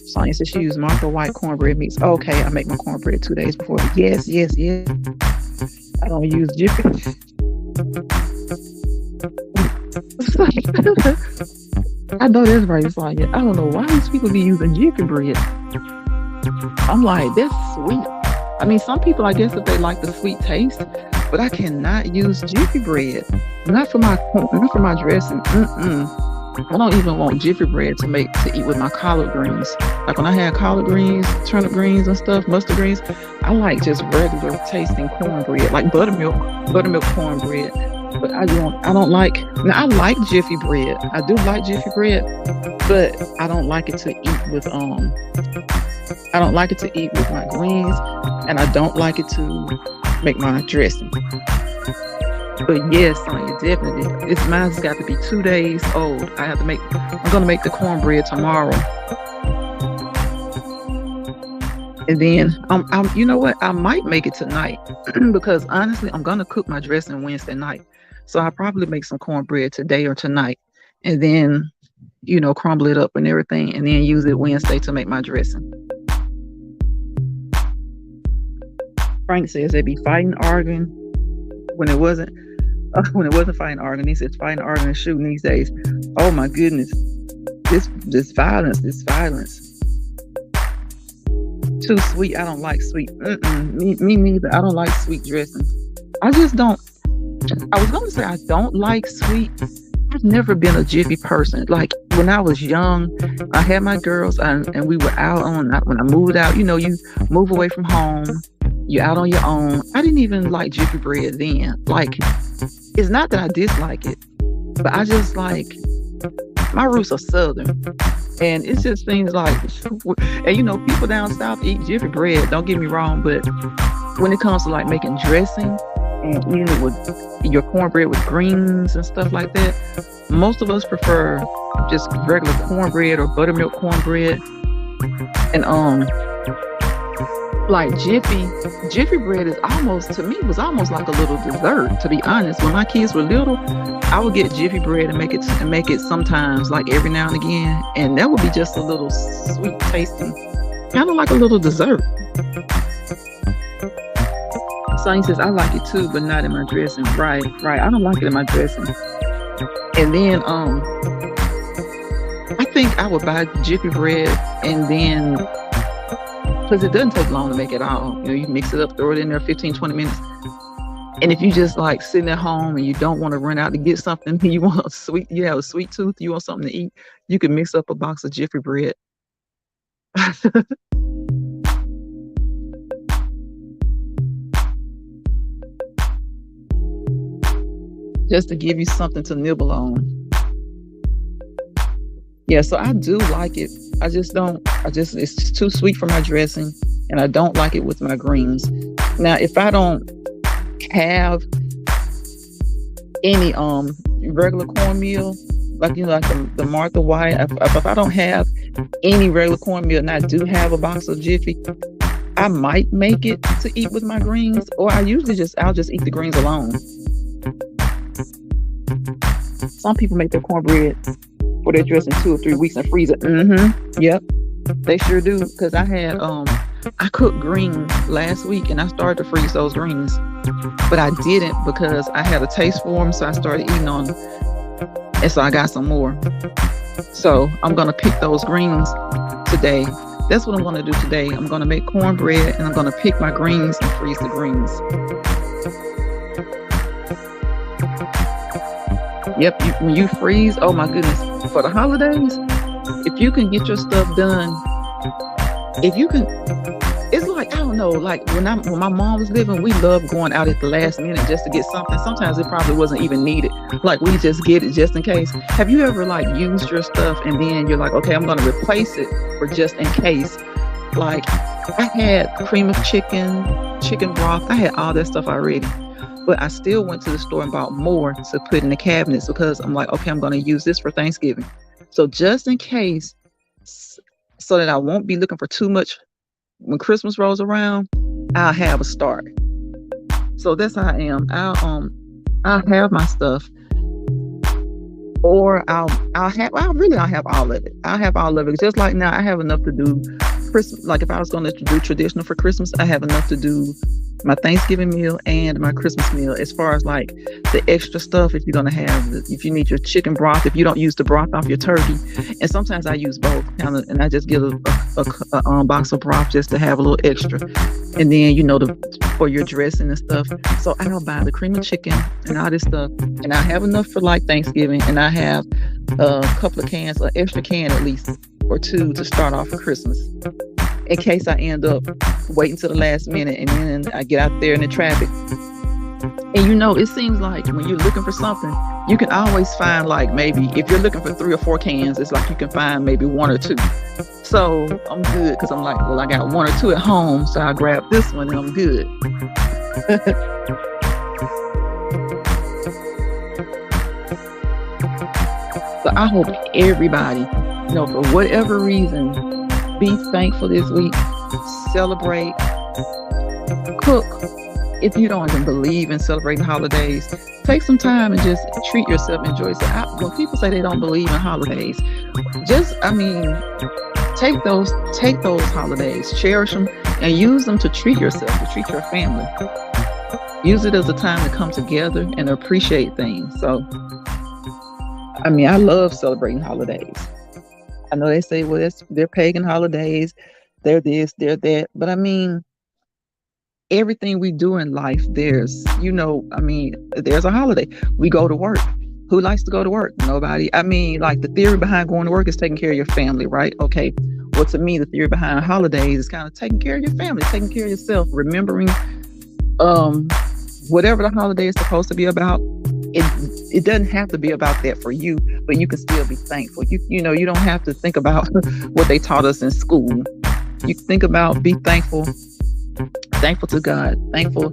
Sonya says she used Martha White cornbread mix. Okay, I make my cornbread 2 days before. Yes. I don't use Jiffy. I know that's right, Sonya. I don't know why these people be using Jiffy bread. I'm like, that's sweet. I mean, some people, I guess, if they like the sweet taste, but I cannot use Jiffy bread. Not for my dressing. I don't even want Jiffy bread to eat with my collard greens. Like when I had collard greens, turnip greens and stuff, mustard greens, I like just regular tasting cornbread, like buttermilk cornbread. But I don't like. Now I like Jiffy bread. I do like Jiffy bread, but I don't like it to eat with I don't like it to eat with my greens, and I don't like it to make my dressing. But yes, Sonya, definitely. Mine's got to be 2 days old. I'm gonna make the cornbread tomorrow. And then you know what? I might make it tonight because honestly, I'm gonna cook my dressing Wednesday night. So I'll probably make some cornbread today or tonight, and then, crumble it up and everything, and then use it Wednesday to make my dressing. Frank says they be fighting, arguing when it wasn't fighting, arguing. He says fighting, arguing, and shooting these days. Oh my goodness, this violence. Too sweet. I don't like sweet. Me neither. I don't like sweet dressing. I just don't. I was going to say I don't like sweet. I've never been a Jiffy person. Like when I was young, I had my girls and we were out when I moved out, you move away from home, you're out on your own. I didn't even like Jiffy bread then. Like, it's not that I dislike it, but I just like, my roots are Southern. And it's just things like, and people down south eat Jiffy bread, don't get me wrong, but when it comes to like making dressing and eating it with your cornbread with greens and stuff like that, most of us prefer just regular cornbread or buttermilk cornbread. And like Jiffy bread is almost, to me, was almost like a little dessert, to be honest. When my kids were little, I would get Jiffy bread and make it sometimes, like every now and again, and that would be just a little sweet tasting, kind of like a little dessert. Sonny says, I like it too, but not in my dressing. Right. I don't like it in my dressing. And then I think I would buy Jiffy bread, and then, because it doesn't take long to make it all. You know, you mix it up, throw it in there 15, 20 minutes. And if you just like sitting at home and you don't want to run out to get something, you have a sweet tooth, you want something to eat, you can mix up a box of Jiffy bread. Just to give you something to nibble on. Yeah, so I do like it. It's just too sweet for my dressing, and I don't like it with my greens. Now, if I don't have any regular cornmeal, like the Martha White, if I don't have any regular cornmeal and I do have a box of Jiffy, I might make it to eat with my greens, or I'll just eat the greens alone. Some people make their cornbread for their dressing 2 or 3 weeks and freeze it. Yep, they sure do. Because I cooked greens last week and I started to freeze those greens, but I didn't because I had a taste for them, so I started eating on them, and so I got some more. So I'm gonna pick those greens today. That's what I'm gonna do today. I'm gonna make cornbread and I'm gonna pick my greens and freeze the greens. Yep, when you freeze, oh my goodness, for the holidays, if you can get your stuff done, it's like, I don't know, like when my mom was living, we loved going out at the last minute just to get something. Sometimes it probably wasn't even needed. Like, we just get it just in case. Have you ever like used your stuff and then you're like, okay, I'm going to replace it for just in case? Like, I had cream of chicken broth. I had all that stuff already. But I still went to the store and bought more to put in the cabinets because I'm like, okay, I'm going to use this for Thanksgiving. So just in case, so that I won't be looking for too much when Christmas rolls around, I'll have a start. So that's how I am. I'll have my stuff, or I'll have all of it. I'll have all of it. Just like now, I have enough to do Christmas. Like if I was going to do traditional for Christmas, I have enough to do my Thanksgiving meal and my Christmas meal. As far as like the extra stuff, if you're going to have, if you need your chicken broth, if you don't use the broth off your turkey, and sometimes I use both, and I just get a box of broth just to have a little extra, and then for your dressing and stuff. So I'll buy the cream of chicken and all this stuff, and I have enough for like Thanksgiving, and I have a couple of cans, an extra can at least or two to start off for Christmas, in case I end up waiting till the last minute and then I get out there in the traffic. And it seems like when you're looking for something, you can always find, like, maybe if you're looking for 3 or 4 cans, it's like you can find maybe 1 or 2. So I'm good because I'm like, well, I got 1 or 2 at home, so I'll grab this one and I'm good. So I hope everybody, for whatever reason, be thankful this week, celebrate, cook. If you don't even believe in celebrating holidays, take some time and just treat yourself, enjoy yourself. When people say they don't believe in holidays, take those holidays, cherish them, and use them to treat yourself, to treat your family. Use it as a time to come together and appreciate things. So, I love celebrating holidays. I know they say, well, they're pagan holidays, they're this, they're that. But everything we do in life, there's a holiday. We go to work. Who likes to go to work? Nobody. Like, the theory behind going to work is taking care of your family, right? Okay. Well, to me, the theory behind holidays is kind of taking care of your family, taking care of yourself, remembering whatever the holiday is supposed to be about. It doesn't have to be about that for you, but you can still be thankful. You don't have to think about what they taught us in school. You think about, be thankful to God, thankful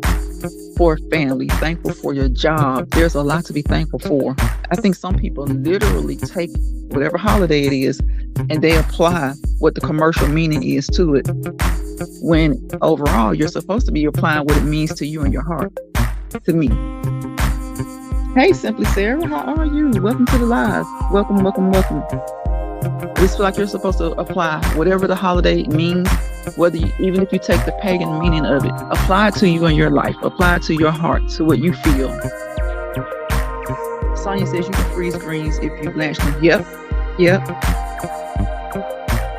for family, thankful for your job. There's a lot to be thankful for. I think some people literally take whatever holiday it is and they apply what the commercial meaning is to it, when overall you're supposed to be applying what it means to you and your heart. To me. Hey, Simply Sarah, how are you? Welcome to the live. Welcome. I just feel like you're supposed to apply whatever the holiday means, even if you take the pagan meaning of it, apply it to you in your life, apply it to your heart, to what you feel. Sonia says you can freeze greens if you blanch them. Yep.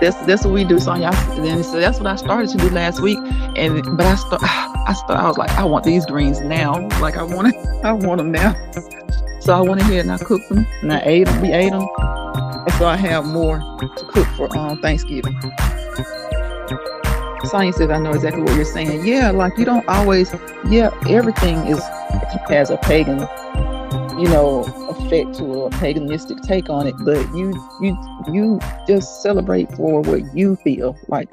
That's what we do, Sonia. So that's what I started to do last week, but I was like, I want these greens now. Like I want them now. So I went ahead and I cooked them, and I ate them. We ate them, and so I have more to cook for Thanksgiving. Sonia says, I know exactly what you're saying. Yeah, like you don't always. Yeah, everything has a pagan, effect to a paganistic take on it, but you just celebrate for what you feel, like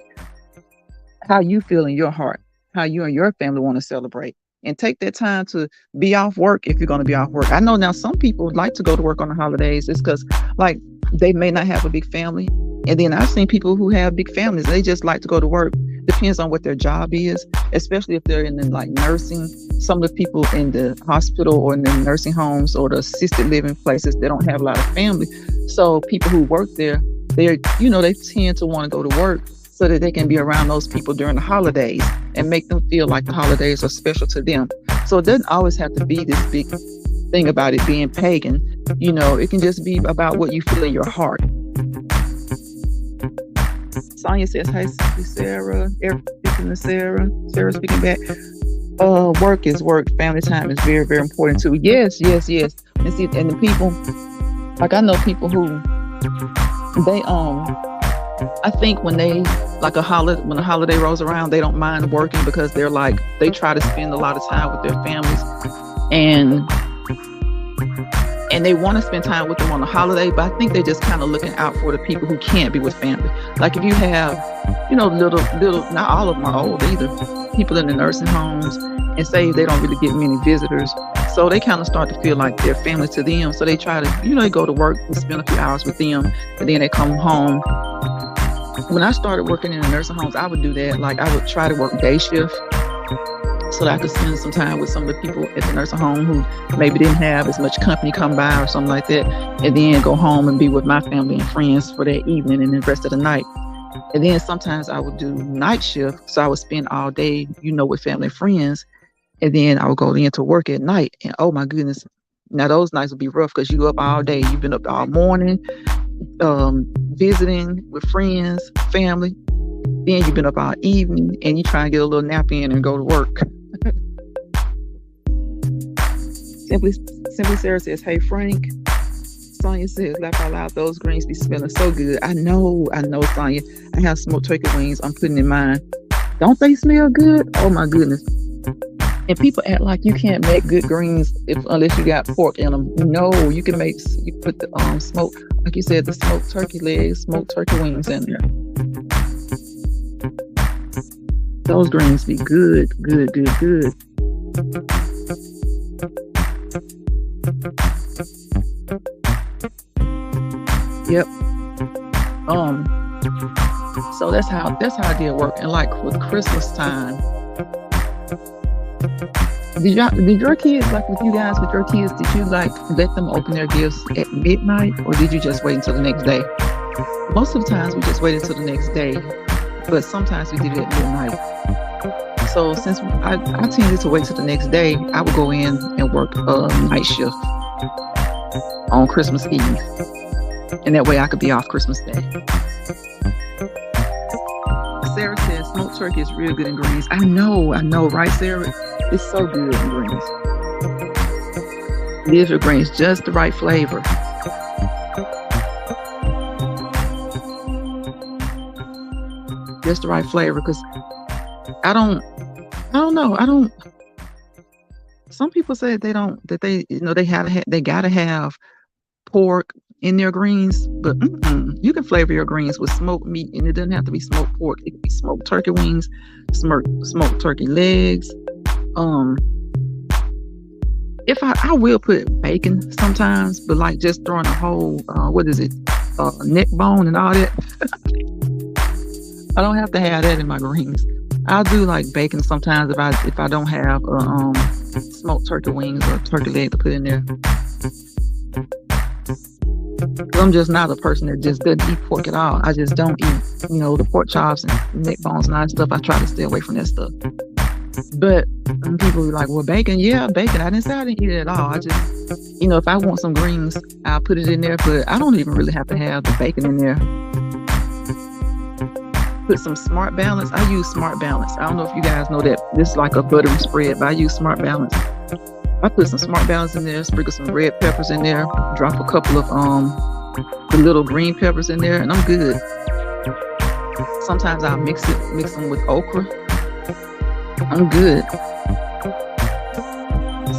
how you feel in your heart, how you and your family want to celebrate, and take that time to be off work if you're going to be off work. I know now some people like to go to work on the holidays. It's because like they may not have a big family, and then I've seen people who have big families, they just like to go to work. Depends on what their job is, especially if they're in the, like nursing. Some of the people in the hospital or in the nursing homes or the assisted living places, they don't have a lot of family. So people who work there, they tend to want to go to work so that they can be around those people during the holidays and make them feel like the holidays are special to them. So it doesn't always have to be this big thing about it being pagan. It can just be about what you feel in your heart. Sonia says, hi, Sarah. Speaking to Sarah. Sarah speaking back. Work is work. Family time is very, very important too. Yes. And see, and the people, like I know people who they I think when they when a holiday rolls around, they don't mind working because they're like they try to spend a lot of time with their families, and they want to spend time with them on the holiday, but I think they're just kind of looking out for the people who can't be with family. Like if you have, little, not all of them are old either, people in the nursing homes, and say they don't really get many visitors. So they kind of start to feel like they're family to them. So they try to, they go to work and spend a few hours with them, and then they come home. When I started working in the nursing homes, I would do that. Like I would try to work day shift, so that I could spend some time with some of the people at the nursing home who maybe didn't have as much company come by or something like that, and then go home and be with my family and friends for that evening and the rest of the night. And then sometimes I would do night shift, so I would spend all day, with family and friends, and then I would go into work at night. And oh my goodness, now those nights would be rough because you up all day, you've been up all morning, visiting with friends, family. Then you've been up all evening, and you try and get a little nap in and go to work. Simply Sarah says, hey, Frank. Sonia says, laugh out loud, those greens be smelling so good. I know, Sonia. I have smoked turkey wings I'm putting in mine. Don't they smell good? Oh, my goodness. And people act like you can't make good greens unless you got pork in them. No, you can put the smoke, like you said, the smoked turkey legs, smoked turkey wings in there. Those greens be good. Yep. So that's how I did work. And like with Christmas time, did your kids, like with you guys, with your kids, did you like let them open their gifts at midnight, or did you just wait until the next day? Most of the times we just waited until the next day, but sometimes we did it at midnight. So since I tended to wait till the next day, I would go in and work night shift on Christmas Eve, and that way I could be off Christmas Day. Sarah says smoked turkey is real good in greens. I know, right, Sarah? It's so good in greens. It is your greens, just the right flavor. Just the right flavor, because I don't know. Some people say they gotta have pork in their greens, but you can flavor your greens with smoked meat, and it doesn't have to be smoked pork. It can be smoked turkey wings, smoked turkey legs. if I will put bacon sometimes, but like just throwing a whole what is it, neck bone and all that. I don't have to have that in my greens. I'll do like bacon sometimes if I don't have smoked turkey wings or turkey leg to put in there. 'Cause I'm just not a person that just doesn't eat pork at all. I just don't eat, the pork chops and neck bones and all that stuff. I try to stay away from that stuff. But people be like, well, bacon, yeah, bacon. I didn't say I didn't eat it at all. I just, if I want some greens, I'll put it in there. But I don't even really have to have the bacon in there. Put some Smart Balance. I use Smart Balance. I don't know if you guys know that. This is like a buttery spread, but I use Smart Balance. I put some Smart Balance in there, sprinkle some red peppers in there, drop a couple of the little green peppers in there, and I'm good. Sometimes I'll mix them with okra. I'm good.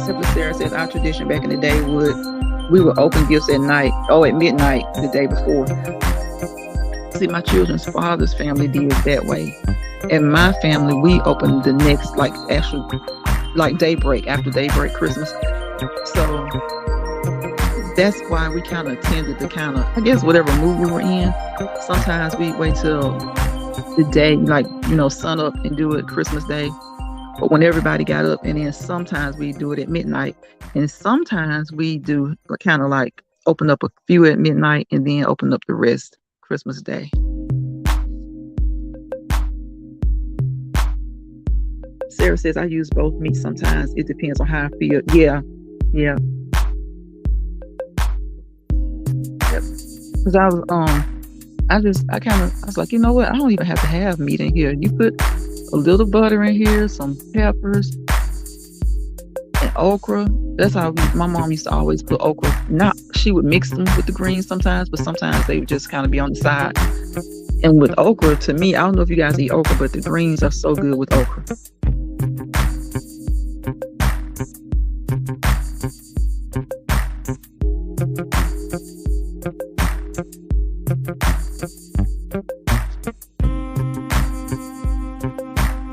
Simply Sarah says our tradition back in the day we would open gifts at midnight the day before. See, my children's father's family did it that way. In my family, we opened the next, daybreak, after daybreak Christmas. So that's why we kind of tended to I guess whatever mood we were in, sometimes we wait till the day, sun up and do it Christmas Day. But when everybody got up, and then sometimes we do it at midnight, and sometimes we do kind of like open up a few at midnight and then open up the rest Christmas Day. Sarah says I use both meat sometimes. It depends on how I feel. Yeah. Yep. Because I was like, you know what? I don't even have to have meat in here. You put a little butter in here, some peppers, and okra. That's how my mom used to always put okra. She would mix them with the greens sometimes, but sometimes they would just kind of be on the side. And with okra, to me, I don't know if you guys eat okra, but the greens are so good with okra.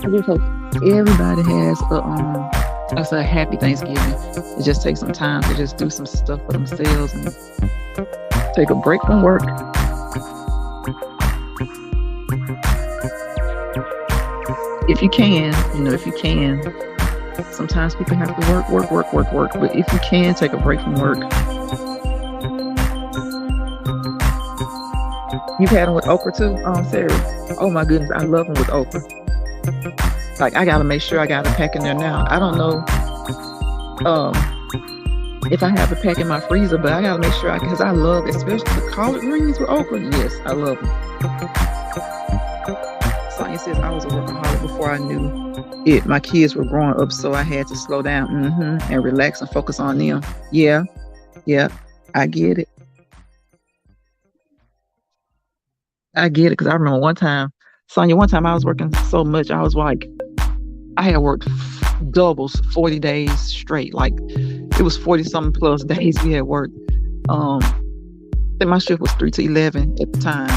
I just hope everybody has a happy Thanksgiving. It just takes some time to just do some stuff for themselves and take a break from work. If you can. Sometimes people have to work. But if you can, take a break from work. You've had them with okra too, Sarah? Oh my goodness, I love them with okra. Like, I gotta make sure I got a pack in there now. I don't know if I have a pack in my freezer, but I gotta make sure because I love, especially the collard greens with okra. Yes, I love them. Sonia says I was a workaholic before I knew it. My kids were growing up, so I had to slow down and relax and focus on them. Yeah, I get it. Because I remember one time, Sonia, I was working so much, I was like, I had worked doubles 40 days straight. Like, it was 40 something plus days we had worked. I think my shift was 3 to 11 at the time.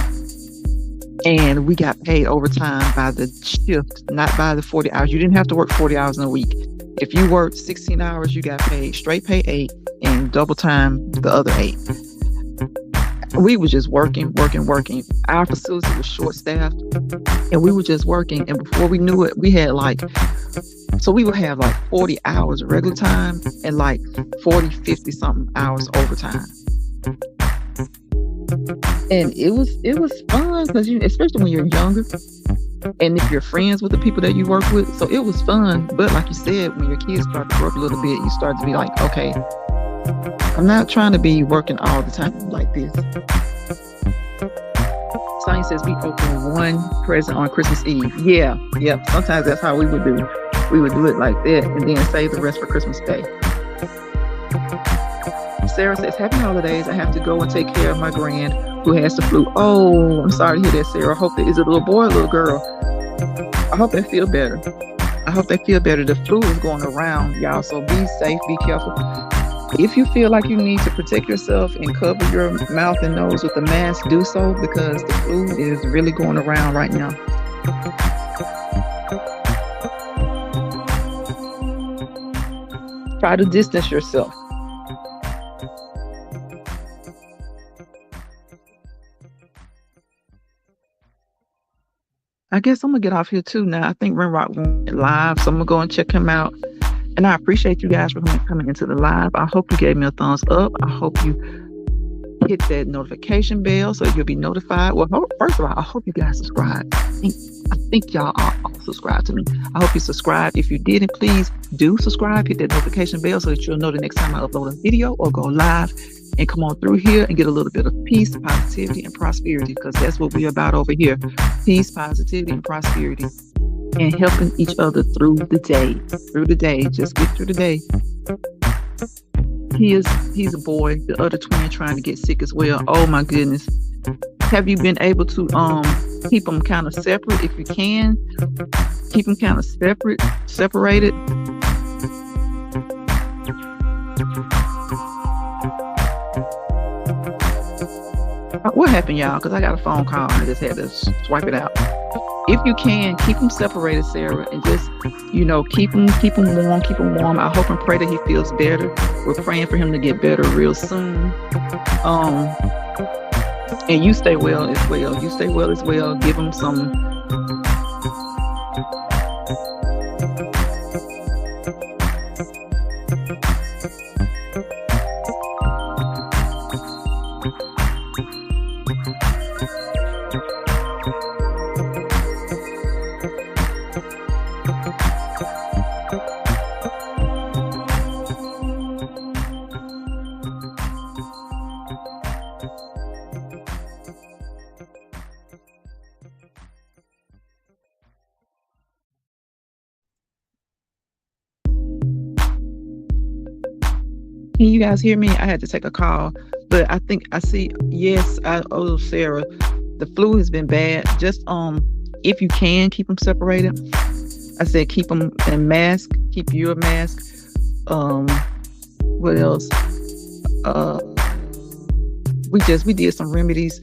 And we got paid overtime by the shift, not by the 40 hours. You didn't have to work 40 hours in a week. If you worked 16 hours, you got paid straight pay 8 and double time the other 8. We were just working. Our facility was short-staffed, and we were just working. And before we knew it, we had we would have 40 hours of regular time and 40, 50 something hours overtime. And it was fun because especially when you're younger, and if you're friends with the people that you work with, so it was fun. But like you said, when your kids start to grow up a little bit, you start to be like, okay, I'm not trying to be working all the time like this. Sonia says we open one present on Christmas Eve. Yeah. Sometimes that's how we would do. We would do it like that and then save the rest for Christmas Day. Sarah says, happy holidays. I have to go and take care of my grand who has the flu. Oh, I'm sorry to hear that, Sarah. I hope that is it a little boy or a little girl? I hope they feel better. The flu is going around, y'all. So be safe, be careful. If you feel like you need to protect yourself and cover your mouth and nose with a mask, do so, because the flu is really going around right now. Try to distance yourself. I guess I'm gonna get off here too now. I think Renrock went live, so I'm gonna go and check him out. And I appreciate you guys for coming into the live. I hope you gave me a thumbs up. I hope you hit that notification bell so you'll be notified. Well, first of all, I hope you guys subscribe. I think y'all are all subscribed to me. I hope you subscribe. If you didn't, please do subscribe. Hit that notification bell so that you'll know the next time I upload a video or go live, and come on through here and get a little bit of peace, positivity, and prosperity, because that's what we're about over here. Peace, positivity, and prosperity, and helping each other through the day. Just get through the day. He's a boy. The other twin trying to get sick as well. Oh my goodness. Have you been able to keep them kind of separate if you can? Keep them kind of separated. What happened, y'all? Because I got a phone call and I just had to swipe it out. If you can, keep them separated, Sarah, and just, keep him warm. I hope and pray that he feels better. We're praying for him to get better real soon. And you stay well as well. Give him some. Can you guys hear me? I had to take a call, but I think I see. Yes, Sarah, the flu has been bad. Just if you can, keep them separated. I said keep them in mask. Keep your mask. What else? We did some remedies.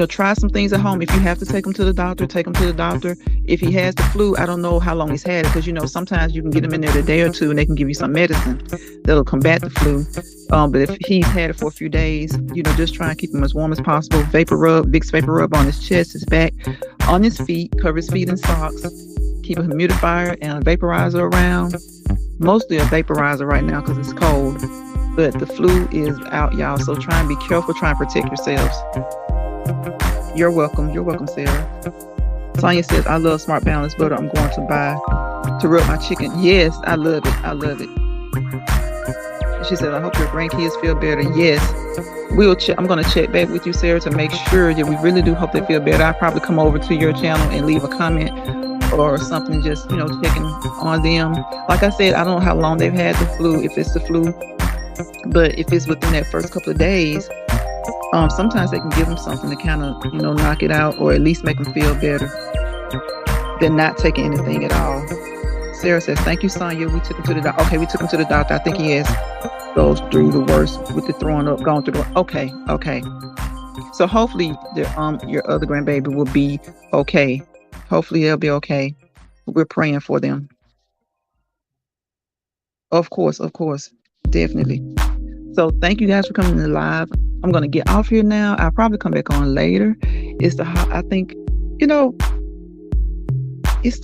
Try some things at home. If you have to take them to the doctor, take them to the doctor. If he has the flu, I don't know how long he's had it, because sometimes you can get him in there a day or two and they can give you some medicine that'll combat the flu. But if he's had it for a few days, just try and keep him as warm as possible. Vicks vapor rub on his chest, his back, on his feet, cover his feet in socks. Keep a humidifier and a vaporizer around. Mostly a vaporizer right now because it's cold. But the flu is out, y'all. So try and be careful. Try and protect yourselves. You're welcome, Sarah. Tanya says, I love Smart Balance butter. I'm going to buy to rub my chicken. Yes, I love it. She said, I hope your grandkids feel better. Yes, I'm going to check back with you, Sarah, to make sure that we really do hope they feel better. I'll probably come over to your channel and leave a comment or something, just, checking on them. Like I said, I don't know how long they've had the flu, if it's the flu, but if it's within that first couple of days, sometimes they can give them something to kind of, knock it out, or at least make them feel better than not taking anything at all. Sarah says, thank you, Sonia. We took him to the doctor. Okay, we took him to the doctor. I think he has goes through the worst with the throwing up, going through the, okay. So hopefully your other grandbaby will be okay. Hopefully they'll be okay. We're praying for them. Of course, definitely. So thank you guys for coming to live. I'm going to get off here now. I'll probably come back on later. It's the holidays. It's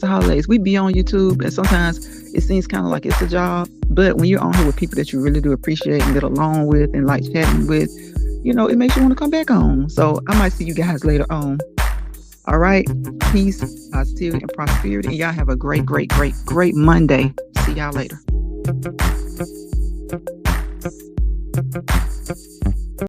the holidays. We be on YouTube, and sometimes it seems kind of like it's a job. But when you're on here with people that you really do appreciate and get along with and like chatting with, it makes you want to come back on. So I might see you guys later on. All right. Peace, positivity, and prosperity. And y'all have a great Monday. See y'all later.